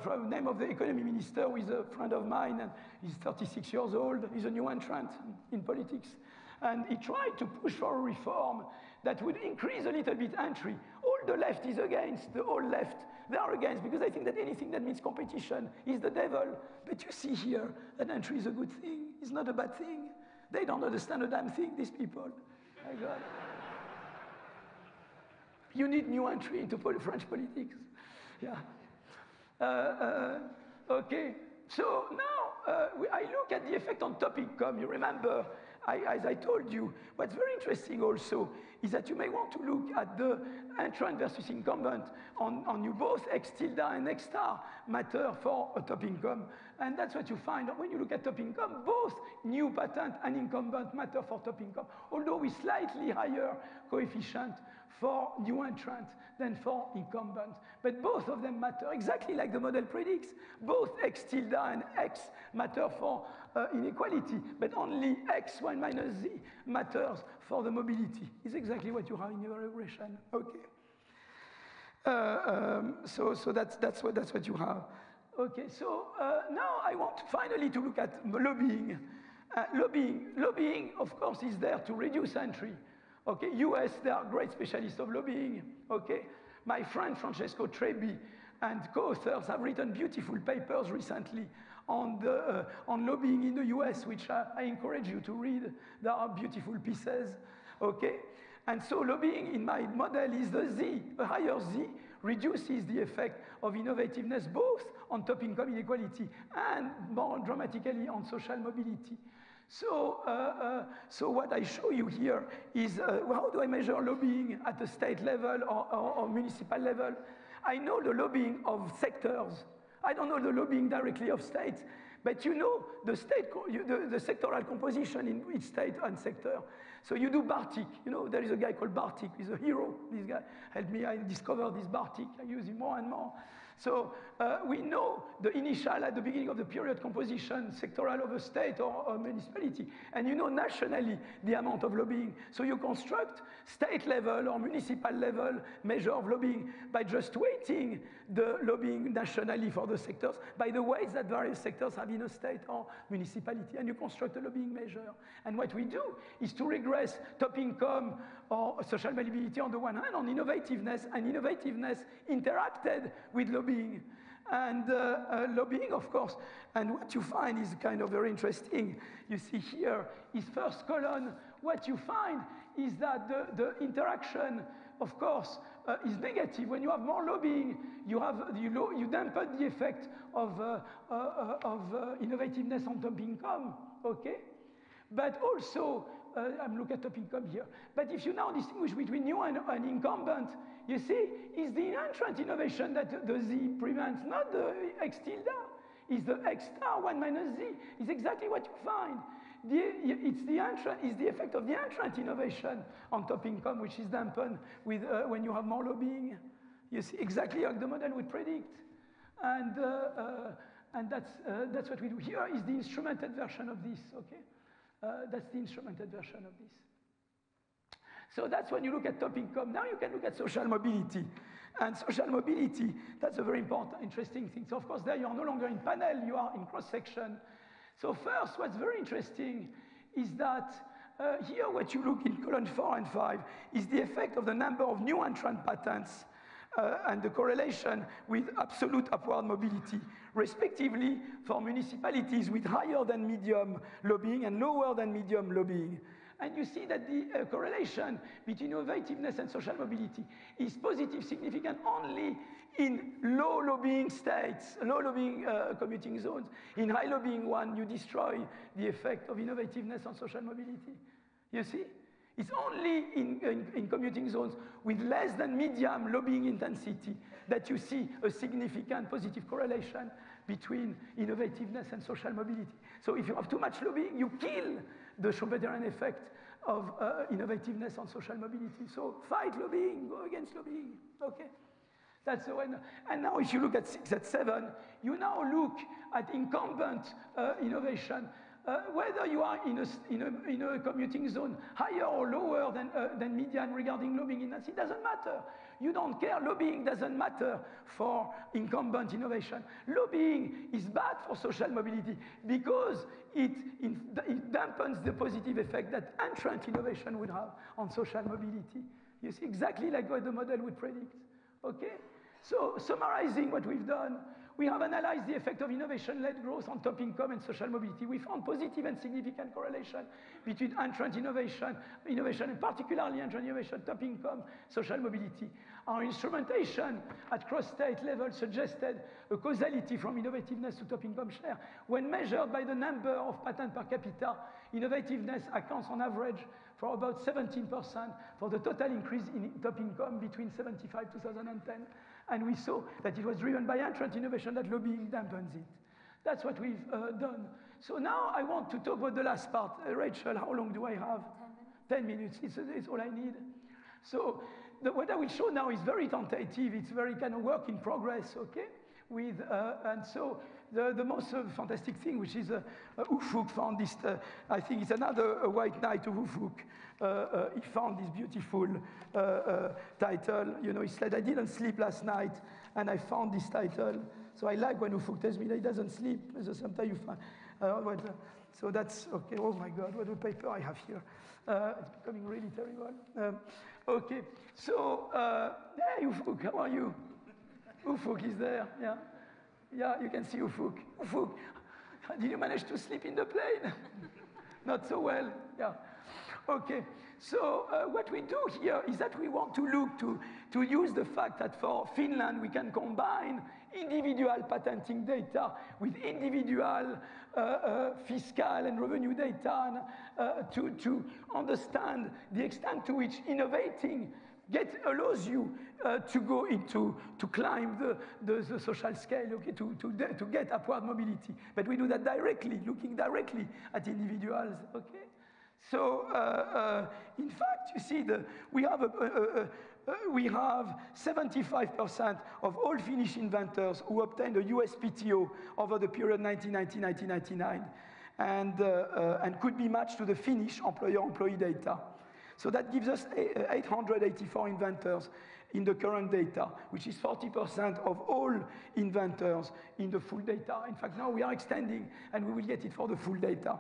from the name of the economy minister, who is a friend of mine, and he's 36 years old. He's a new entrant in politics. And he tried to push for a reform that would increase a little bit entry. All the left is against, the whole left. They are against, because they think that anything that means competition is the devil. But you see here that entry is a good thing. It's not a bad thing. They don't understand a damn thing, these people. My God. You need new entry into French politics. Yeah. Okay. So now I look at the effect on top income. You remember, as I told you, what's very interesting also is that you may want to look at the entrant versus incumbent on you both X tilde and X star matter for a top income. And that's what you find when you look at top income. Both new patent and incumbent matter for top income, although with slightly higher coefficient for new entrant than for incumbent. But both of them matter exactly like the model predicts. Both X tilde and X matter for inequality, but only X1 minus Z matters for the mobility. It's exactly what you have in your regression. Okay. So that's what you have. Okay, so now I want finally to look at lobbying. Lobbying, of course, is there to reduce entry. Okay, US, they are great specialists of lobbying. Okay, my friend Francesco Trebi and co-authors have written beautiful papers recently on lobbying in the US, which I encourage you to read. There are beautiful pieces. Okay, and so lobbying in my model is the Z. A higher Z reduces the effect of innovativeness both on top income inequality and more dramatically on social mobility. So, so what I show you here is how do I measure lobbying at a state level or municipal level? I know the lobbying of sectors. I don't know the lobbying directly of states, but you know the sectoral composition in each state and sector. So you do Bartik. You know, there is a guy called Bartik. He's a hero. This guy helped me. I discovered this Bartik. I use him more and more. So we know the initial, at the beginning of the period, composition, sectoral of a state or municipality. And you know nationally the amount of lobbying. So you construct state level or municipal level measure of lobbying by just weighting the lobbying nationally for the sectors by the weights that various sectors have in a state or municipality. And you construct a lobbying measure. And what we do is to regress top income or social mobility on the one hand on innovativeness, and innovativeness interacted with lobbying. And lobbying, of course, and what you find is kind of very interesting. You see here is first column. What you find is that the interaction, of course, is negative. When you have more lobbying, you dampen the effect of innovativeness on top income, okay? But also, I'm looking at top income here. But if you now distinguish between new and incumbent, you see, is the entrant innovation that the Z prevents, not the X tilde. Is the X star 1 minus Z. Is exactly what you find. It's the effect of the entrant innovation on top income, which is dampened with when you have more lobbying. You see, exactly like the model would predict. And that's what we do. Here is the instrumented version of this, okay? That's the instrumented version of this. So that's when you look at top income. Now you can look at social mobility. And social mobility, that's a very important, interesting thing. So of course there you are no longer in panel, you are in cross-section. So first, what's very interesting is that here what you look in column 4 and 5 is the effect of the number of new entrant patents and the correlation with absolute upward mobility, respectively for municipalities with higher than medium lobbying and lower than medium lobbying. And you see that the correlation between innovativeness and social mobility is positive, significant only in low lobbying states, low lobbying commuting zones. In high lobbying one, you destroy the effect of innovativeness on social mobility. You see? It's only in commuting zones with less than medium lobbying intensity that you see a significant positive correlation between innovativeness and social mobility. So if you have too much lobbying, you kill the Schumpeterian effect of innovativeness on social mobility. So fight lobbying, go against lobbying, okay? That's the one. And now if you look at 6 and 7, you now look at incumbent innovation. Whether you are in a commuting zone higher or lower than median regarding lobbying intensity, it doesn't matter. You don't care. Lobbying doesn't matter for incumbent innovation. Lobbying is bad for social mobility because it dampens the positive effect that entrant innovation would have on social mobility. You see, exactly like what the model would predict. Okay? So summarizing what we've done, we have analyzed the effect of innovation-led growth on top income and social mobility. We found positive and significant correlation between entrant innovation and particularly entrant innovation, top income, social mobility. Our instrumentation at cross-state level suggested a causality from innovativeness to top income share. When measured by the number of patents per capita, innovativeness accounts on average for about 17% for the total increase in top income between 75 to 2010. And we saw that it was driven by entrant innovation, that lobbying dampens it. That's what we've done. So now I want to talk about the last part. Rachel, how long do I have? 10 minutes. 10 minutes, it's all I need. So what I will show now is very tentative. It's very kind of work in progress, okay? And so the most fantastic thing, which is Ufuk found this, I think it's another white knight of Ufuk. He found this beautiful title. You know, he said, I didn't sleep last night, and I found this title. So I like when Ufuk tells me that he doesn't sleep. Sometimes you find, so that's, okay, oh my God, what a paper I have here. It's becoming really terrible. Okay, so, hey Ufuk, how are you? Ufuk is there, yeah. Yeah, you can see Ufuk. Ufuk, did you manage to sleep in the plane? Not so well, yeah. Okay, so what we do here is that we want to look to use the fact that for Finland we can combine individual patenting data with individual fiscal and revenue data to understand the extent to which innovating allows you to climb the social scale, okay, to get upward mobility. But we do that directly, looking directly at individuals, okay? So, in fact, you see, we have 75% of all Finnish inventors who obtained a USPTO over the period 1990-1999 and could be matched to the Finnish employer-employee data. So that gives us 884 inventors in the current data, which is 40% of all inventors in the full data. In fact, now we are extending, and we will get it for the full data.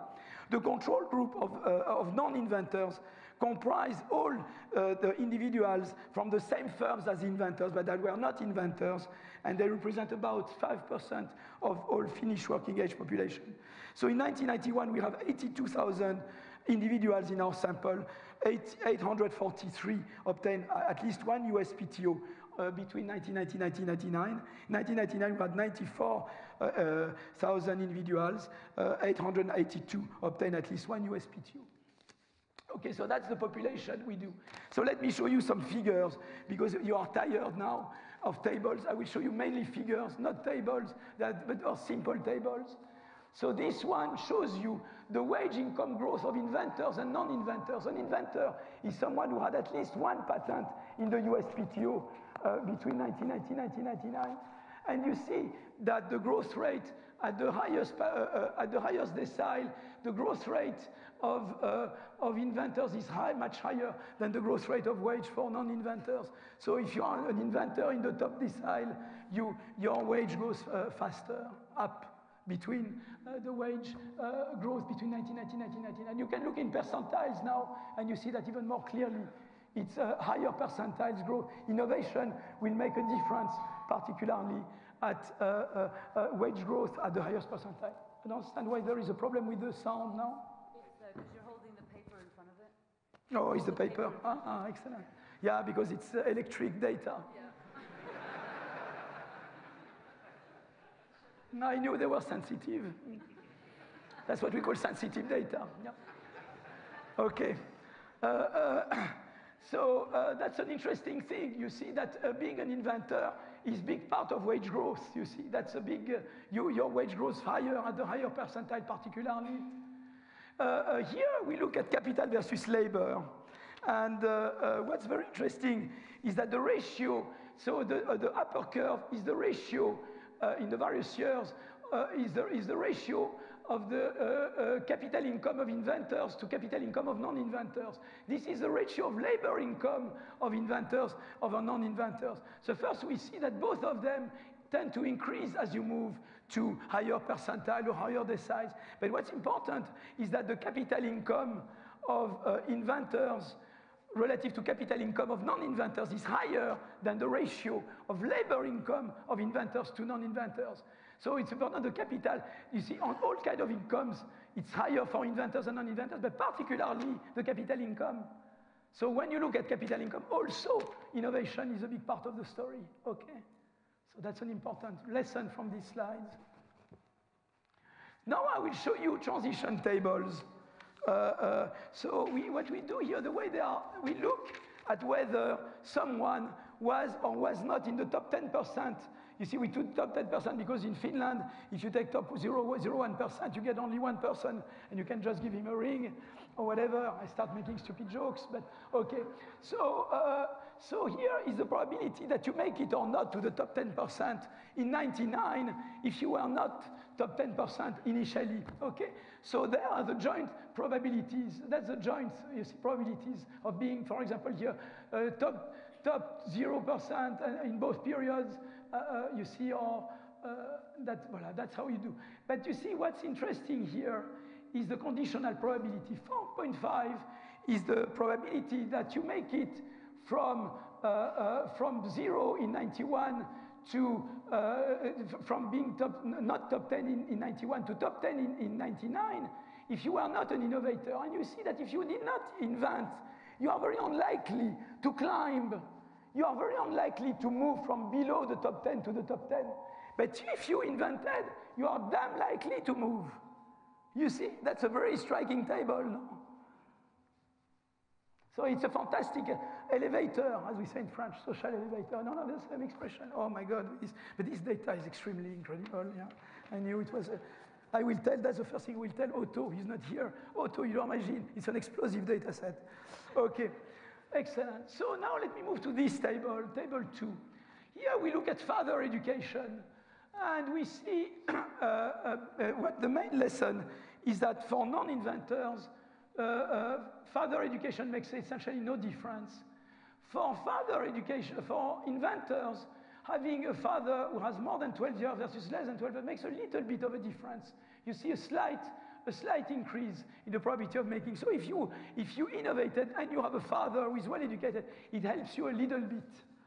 The control group of non-inventors comprise all the individuals from the same firms as inventors, but that were not inventors, and they represent about 5% of all Finnish working age population. So in 1991, we have 82,000 individuals in our sample. 843 obtained at least one USPTO between 1990 and 1999. In 1999, we had 94,000 individuals. 882 obtained at least one USPTO. Okay, so that's the population we do. So let me show you some figures, because you are tired now of tables. I will show you mainly figures, not tables, but simple tables. So this one shows you the wage income growth of inventors and non-inventors. An inventor is someone who had at least one patent in the USPTO between 1990 and 1999. And you see that the growth rate at the highest decile, the growth rate of inventors is much higher than the growth rate of wage for non-inventors. So if you are an inventor in the top decile, your wage goes faster up between the wage growth between 1990 and 1999. You can look in percentiles now, and you see that even more clearly. It's a higher percentiles growth. Innovation will make a difference, particularly at wage growth at the highest percentile. I don't understand why there is a problem with the sound now. It's because you're holding the paper in front of it. Oh, it's the paper. Excellent. Yeah, because it's electric data. Yeah. I knew they were sensitive. That's what we call sensitive data. Yeah. Okay. So that's an interesting thing. You see that being an inventor is a big part of wage growth. You see, that's a big, your wage growth higher at the higher percentile particularly. Here we look at capital versus labor. And what's very interesting is that the ratio, so the upper curve is the ratio in the various years, is the ratio of the capital income of inventors to capital income of non-inventors. This is the ratio of labor income of inventors over non-inventors. So first we see that both of them tend to increase as you move to higher percentile or higher deciles. But what's important is that the capital income of inventors relative to capital income of non-inventors is higher than the ratio of labor income of inventors to non-inventors. So it's important the capital, you see, on all kinds of incomes, it's higher for inventors and non-inventors, but particularly the capital income. So when you look at capital income, also innovation is a big part of the story, okay? So that's an important lesson from these slides. Now I will show you transition tables. What we do here, the way they are, we look at whether someone was or was not in the top 10%. You see, we took top 10% because in Finland, if you take top 0.01%, you get only one person, and you can just give him a ring or whatever. I start making stupid jokes, but okay. So here is the probability that you make it or not to the top 10% in 99 if you were not top 10% initially, okay? So there are the joint probabilities. That's the joint, you see, probabilities of being, for example, here, top 0% in both periods, you see, or that's how you do. But you see, what's interesting here is the conditional probability. 4.5 is the probability that you make it from 0 in 91 to, from being not top 10 in 91 to top 10 in 99, if you are not an innovator. And you see that if you did not invent, you are very unlikely to climb. You are very unlikely to move from below the top 10 to the top 10. But if you invented, you are damn likely to move. You see, that's a very striking table, no? So it's a fantastic elevator, as we say in French, social elevator. No, that's the same expression. Oh my God, but this data is extremely incredible, yeah. I knew it was, I will tell, that's the first thing we'll tell Otto, he's not here. Otto, you imagine, it's an explosive data set. Okay. Excellent. So now let me move to this table, table 2. Here we look at further education, and we see what the main lesson is that for non-inventors, further education makes essentially no difference. For further education, for inventors, having a father who has more than 12 years versus less than 12 years makes a little bit of a difference. You see a slight increase in the probability of making. So if you innovated and you have a father who is well educated, it helps you a little bit,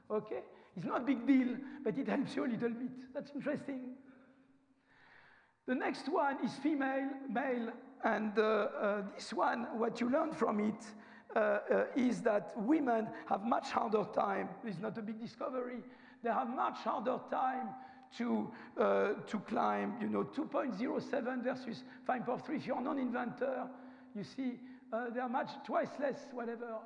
okay? It's not a big deal, but it helps you a little bit. That's interesting. The next one is female, male, and this one, what you learn from it is that women have much harder time. It's not a big discovery. They have much harder time to climb, 2.07 versus 5.3. If you're a non-inventor, you see, they are twice less, whatever,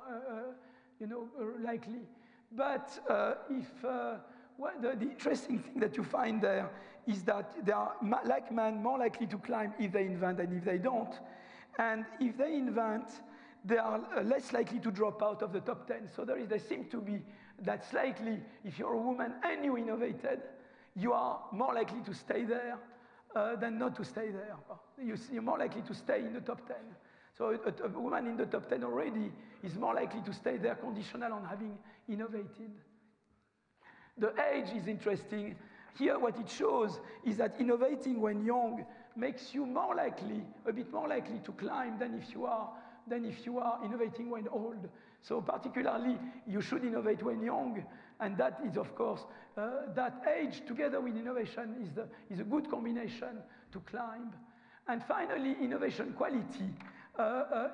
likely. But the interesting thing that you find there is that they are, like men, more likely to climb if they invent than if they don't. And if they invent, they are less likely to drop out of the top 10. So there seem to be that slightly, if you're a woman and you innovated, you are more likely to stay there than not to stay there. You're more likely to stay in the top 10. So a woman in the top 10 already is more likely to stay there conditional on having innovated. The age is interesting. Here what it shows is that innovating when young makes you more likely, a bit more likely to climb than if you are innovating when old. So particularly, you should innovate when young, and that is, of course, that age together with innovation is a good combination to climb. And finally, innovation quality.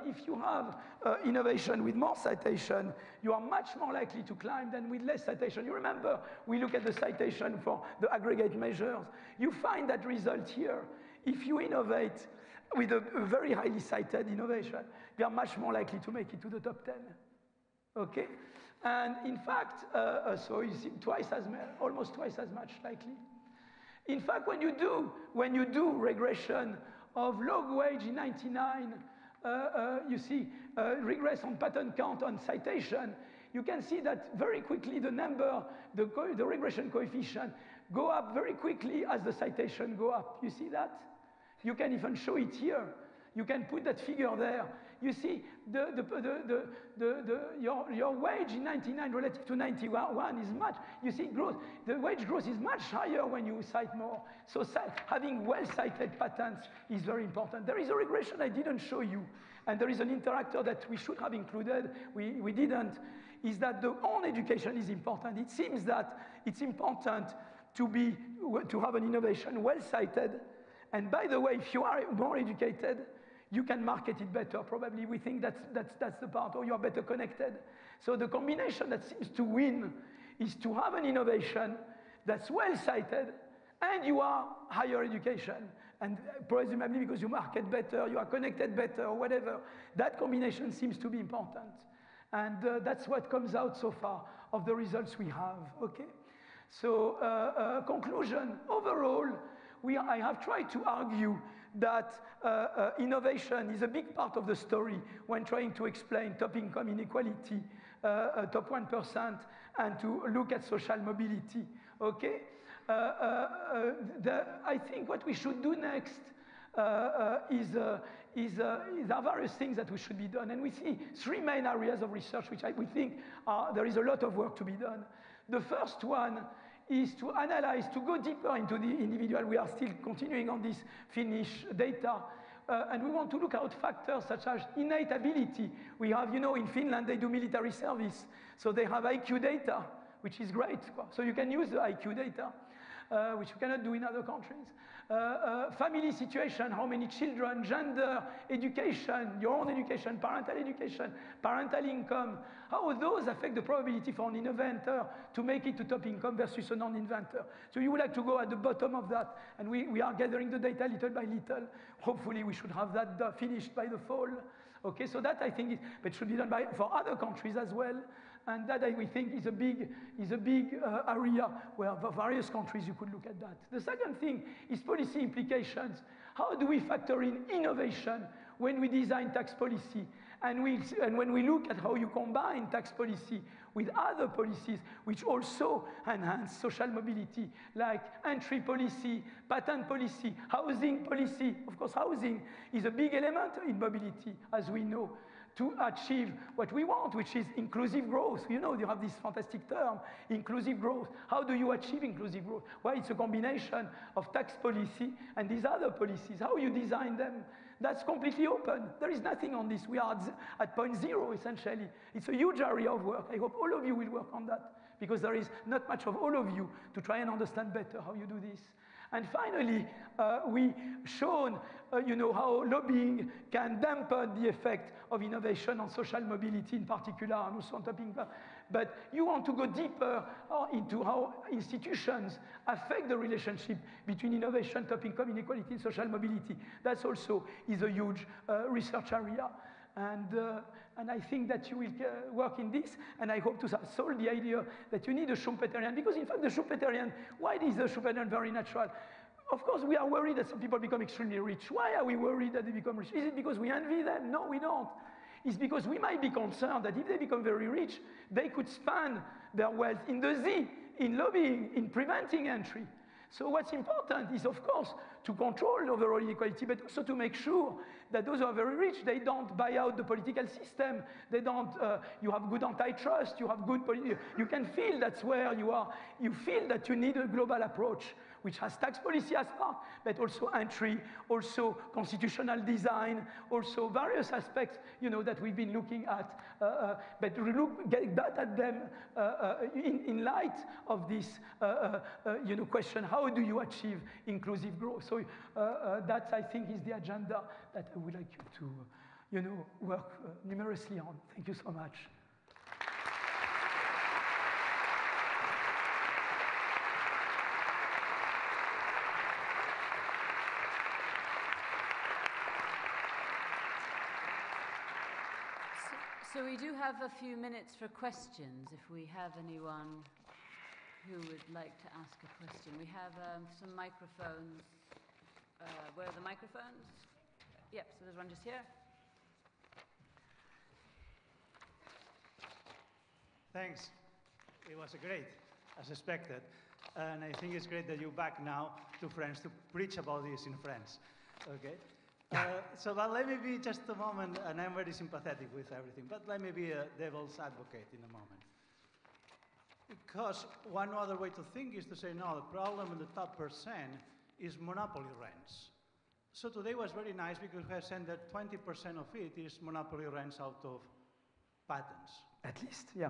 If you have innovation with more citation, you are much more likely to climb than with less citation. You remember, we look at the citation for the aggregate measures. You find that result here. If you innovate with a very highly cited innovation, you are much more likely to make it to the top 10. Okay? And in fact, so you see almost twice as much likely. In fact, when you do regression of log wage in 99, you see regress on patent count on citation, you can see that very quickly the regression coefficient go up very quickly as the citation go up. You see that? You can even show it here. You can put that figure there. You see, your wage in 99 relative to 91 is much. You see, the wage growth is much higher when you cite more. So having well-cited patents is very important. There is a regression I didn't show you, and there is an interactor that we should have included. We didn't. Is that the own education is important. It seems that it's important to have an innovation well-cited. And by the way, if you are more educated, you can market it better. Probably we think that's the part, or you are better connected. So the combination that seems to win is to have an innovation that's well-cited, and you are higher education. And presumably because you market better, you are connected better, or whatever. That combination seems to be important. And that's what comes out so far of the results we have, okay? So conclusion, overall, I have tried to argue that innovation is a big part of the story when trying to explain top income inequality, top 1%, and to look at social mobility, okay? I think what we should do next there are various things that we should be done. And we see three main areas of research which we think there is a lot of work to be done. The first one is to analyze, to go deeper into the individual. We are still continuing on this Finnish data. And we want to look at factors such as innate ability. We have, in Finland, they do military service. So they have IQ data, which is great. So you can use the IQ data, which you cannot do in other countries. Family situation, how many children, gender, education, your own education, parental income, how those affect the probability for an inventor to make it to top income versus a non-inventor. So you would like to go at the bottom of that, and we are gathering the data little by little. Hopefully we should have that finished by the fall. Okay, so that I think but should be done for other countries as well. And that we think is a big area where for various countries you could look at that. The second thing is policy implications. How do we factor in innovation when we design tax policy? And when we look at how you combine tax policy with other policies which also enhance social mobility, like entry policy, patent policy, housing policy. Of course, housing is a big element in mobility, as we know, to achieve what we want, which is inclusive growth. You have this fantastic term, inclusive growth. How do you achieve inclusive growth? Well, it's a combination of tax policy and these other policies. How you design them, that's completely open. There is nothing on this. We are at point zero, essentially. It's a huge area of work. I hope all of you will work on that, because there is not much of all of you to try and understand better how you do this. And finally, we shown, how lobbying can dampen the effect of innovation on social mobility in particular, and also on top income. But you want to go deeper into how institutions affect the relationship between innovation, top income inequality, and social mobility. That also is a huge research area. And I think that you will work in this, and I hope to solve the idea that you need a Schumpeterian, because in fact the Schumpeterian, why is the Schumpeterian very natural? Of course, we are worried that some people become extremely rich. Why are we worried that they become rich? Is it because we envy them? No, we don't. It's because we might be concerned that if they become very rich, they could spend their wealth in the Z, in lobbying, in preventing entry. So what's important is, of course, to control overall inequality, but also to make sure that those who are very rich, they don't buy out the political system. They don't, you have good antitrust, you have good, you can feel that's where you are. You feel that you need a global approach, which has tax policy as part, but also entry, also constitutional design, also various aspects, that we've been looking at. But get back at them in light of this, question: how do you achieve inclusive growth? So that, I think, is the agenda that I would like you to, work numerously on. Thank you so much. So we do have a few minutes for questions, if we have anyone who would like to ask a question. We have some microphones. Where are the microphones? Yep, so there's one just here. Thanks. It was great, as expected. And I think it's great that you're back now to France to preach about this in France. Okay? But let me be just a moment, and I'm very sympathetic with everything, but let me be a devil's advocate in a moment. Because one other way to think is to say, no, the problem in the top percent is monopoly rents. So today was very nice because we have said that 20% of it is monopoly rents out of patents. At least, yeah.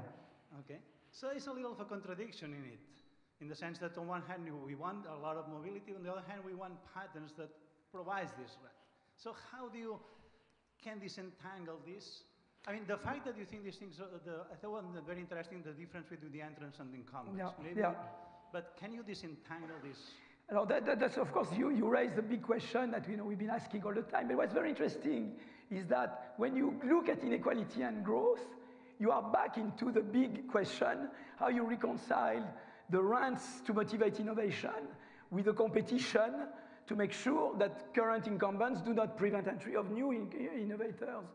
Okay. So it's a little of a contradiction in it, in the sense that on one hand we want a lot of mobility, on the other hand we want patents that provides this rent. So how do you can disentangle this? I mean, the fact that you think these things, I thought it very interesting, the difference between the entrance and the incumbents. Yeah, Maybe, yeah. But can you disentangle this? Now that's of course, you raised the big question that we've been asking all the time. But what's very interesting is that when you look at inequality and growth, you are back into the big question, how you reconcile the rents to motivate innovation with the competition to make sure that current incumbents do not prevent entry of new innovators.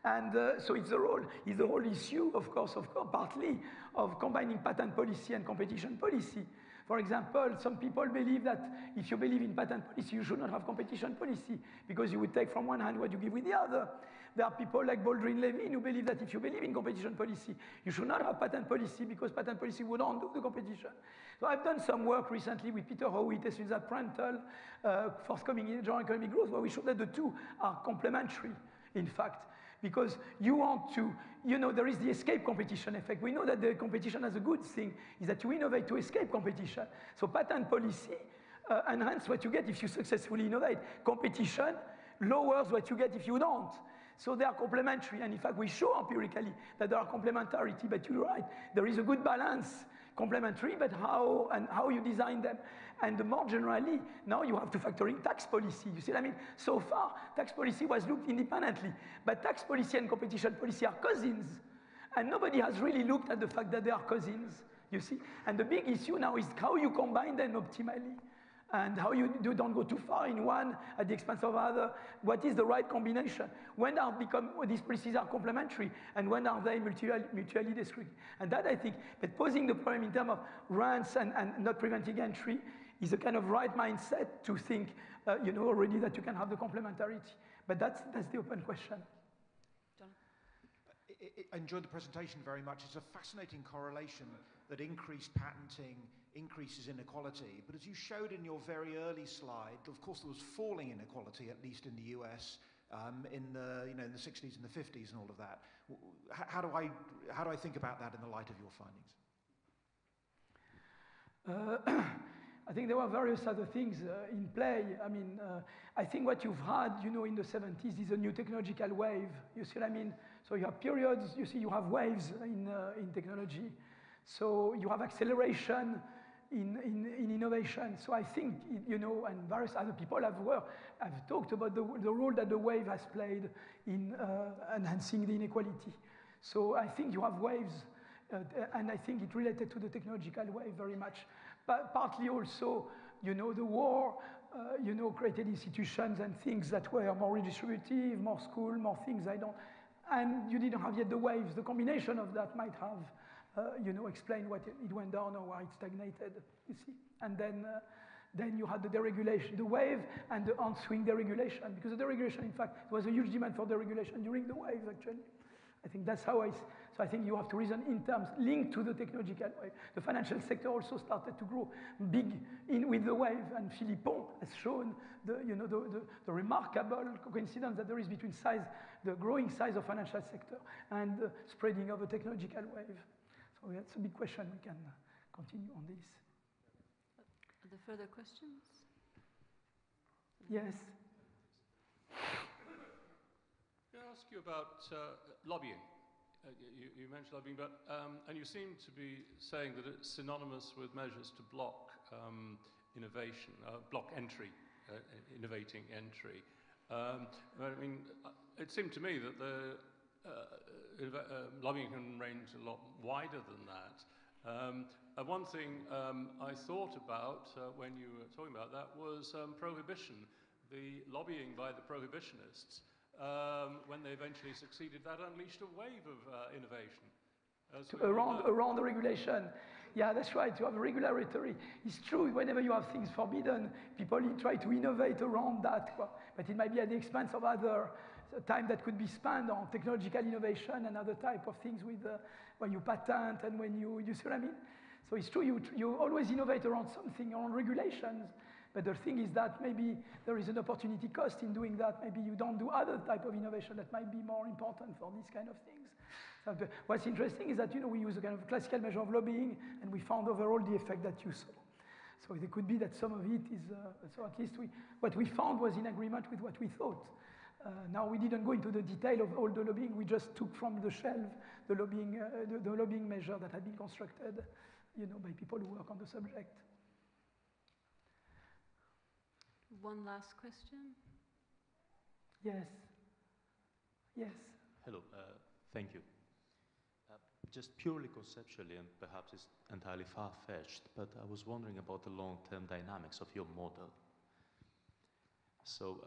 And so it's the whole issue, of course, partly of combining patent policy and competition policy. For example, some people believe that if you believe in patent policy, you should not have competition policy because you would take from one hand what you give with the other. There are people like Baldwin Levin who believe that if you believe in competition policy, you should not have patent policy because patent policy would undo the competition. So I've done some work recently with Peter Howitt and Susan Prentel, forthcoming in General Economic Growth, where we showed that the two are complementary, in fact. Because you want to, there is the escape competition effect. We know that the competition has a good thing, is that you innovate to escape competition. So patent policy enhances what you get if you successfully innovate. Competition lowers what you get if you don't. So they are complementary, and in fact we show empirically that there are complementarity, but you're right, there is a good balance, complementary, but how you design them. And more generally, now you have to factor in tax policy. You see what I mean? So far, tax policy was looked independently, but tax policy and competition policy are cousins, and nobody has really looked at the fact that they are cousins, you see? And the big issue now is how you combine them optimally. And how you don't go too far in one at the expense of other. What is the right combination? When these policies are complementary, and when are they mutually discrete? And that, I think, but posing the problem in terms of rents and not preventing entry is a kind of right mindset to think, already that you can have the complementarity. But that's the open question. John? I enjoyed the presentation very much. It's a fascinating correlation that increased patenting increases inequality. But as you showed in your very early slide, of course there was falling inequality, at least in the US, in the 60s and the 50s and all of that. How do I think about that in the light of your findings? I think there were various other things in play. I mean, I think what you've had, in the 70s is a new technological wave. You see what I mean? So you have periods, you have waves in technology. So you have acceleration in innovation. So I think, and various other people have talked about the role that the wave has played in enhancing the inequality. So I think you have waves, and I think it related to the technological wave very much. But partly also, the war, created institutions and things that were more redistributive, more school, more things and you didn't have yet the waves. The combination of that might have, explain what it went down or why it stagnated, you see. And then you had the deregulation, the wave and the on-swing deregulation, because the deregulation, in fact, there was a huge demand for deregulation during the wave, actually. I think that's how so I think you have to reason in terms linked to the technological wave. The financial sector also started to grow big with the wave, and Philippe has shown the remarkable coincidence that there is between the growing size of financial sector and the spreading of a technological wave. So that's a big question. We can continue on this. Are there further questions? Yes. Can I ask you about lobbying? You mentioned lobbying, but and you seem to be saying that it's synonymous with measures to block innovation, block entry, innovating entry. I mean, it seemed to me that the lobbying can range a lot wider than that. One thing I thought about when you were talking about that was prohibition, the lobbying by the prohibitionists. When they eventually succeeded, that unleashed a wave of innovation. Around the regulation. Yeah, that's right. You have regulatory. It's true. Whenever you have things forbidden, people try to innovate around that. But it might be at the expense of other time that could be spent on technological innovation and other type of things with when you patent and when you see what I mean. So it's true. You always innovate around something, around regulations. But the thing is that maybe there is an opportunity cost in doing that. Maybe you don't do other type of innovation that might be more important for these kind of things. So what's interesting is that we use a kind of classical measure of lobbying, and we found overall the effect that you saw. So it could be that some of it is, so at least what we found was in agreement with what we thought. Now we didn't go into the detail of all the lobbying. We just took from the shelf the lobbying measure that had been constructed, by people who work on the subject. One last question. Yes. Yes. Hello. Thank you. Just purely conceptually, and perhaps it's entirely far-fetched, but I was wondering about the long-term dynamics of your model. So,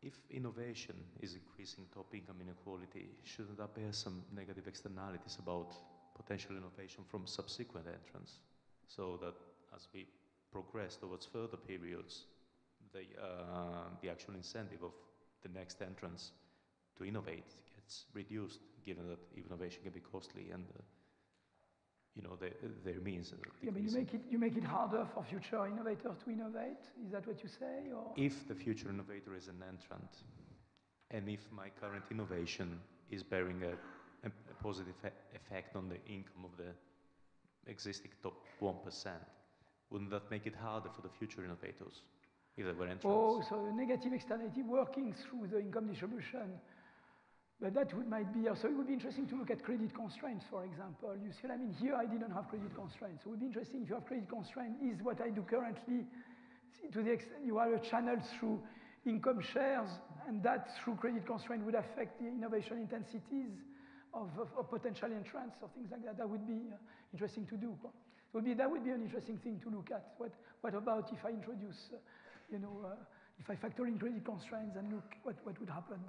if innovation is increasing top income inequality, shouldn't that bear some negative externalities about potential innovation from subsequent entrants, so that as we progress towards further periods, the actual incentive of the next entrants to innovate gets reduced, given that innovation can be costly and their means. Yeah, but you make it harder for future innovators to innovate. Is that what you say? Or? If the future innovator is an entrant, and if my current innovation is bearing a positive effect on the income of the existing top 1%, wouldn't that make it harder for the future innovators if they were entrants? Oh, so the negative externality working through the income distribution. But that might be, so it would be interesting to look at credit constraints, for example. You see what I mean? Here I didn't have credit constraints. So it would be interesting if you have credit constraint, is what I do currently, to the extent you have a channel through income shares, and that through credit constraint would affect the innovation intensities of potential entrants or things like that. That would be interesting to do. That would be an interesting thing to look at. What about if I introduce, if I factor in credit constraints and look what would happen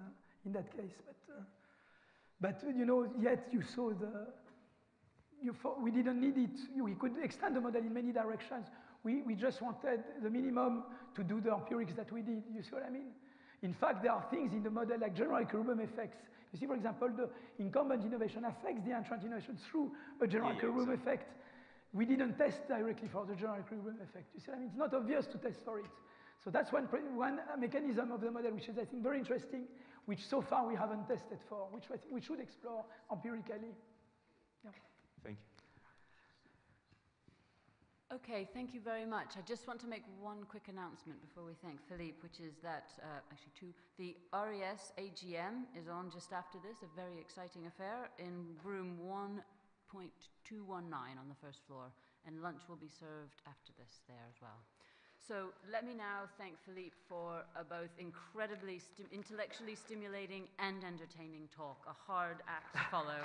in that case. But yet you saw we didn't need it. We could extend the model in many directions. We just wanted the minimum to do the empirics that we did. You see what I mean? In fact, there are things in the model like general equilibrium effects. You see, for example, the incumbent innovation affects the entrant innovation through a general equilibrium effect. We didn't test directly for the general equilibrium effect. You see what I mean? It's not obvious to test for it. So that's one mechanism of the model, which is, I think, very interesting, which so far we haven't tested for, which I think we should explore empirically. Yeah. Thank you. Okay, thank you very much. I just want to make one quick announcement before we thank Philippe, which is that, actually two, the RES AGM is on just after this, a very exciting affair, in room 1.219 on the first floor, and lunch will be served after this there as well. So let me now thank Philippe for a both incredibly intellectually stimulating and entertaining talk, a hard act to follow.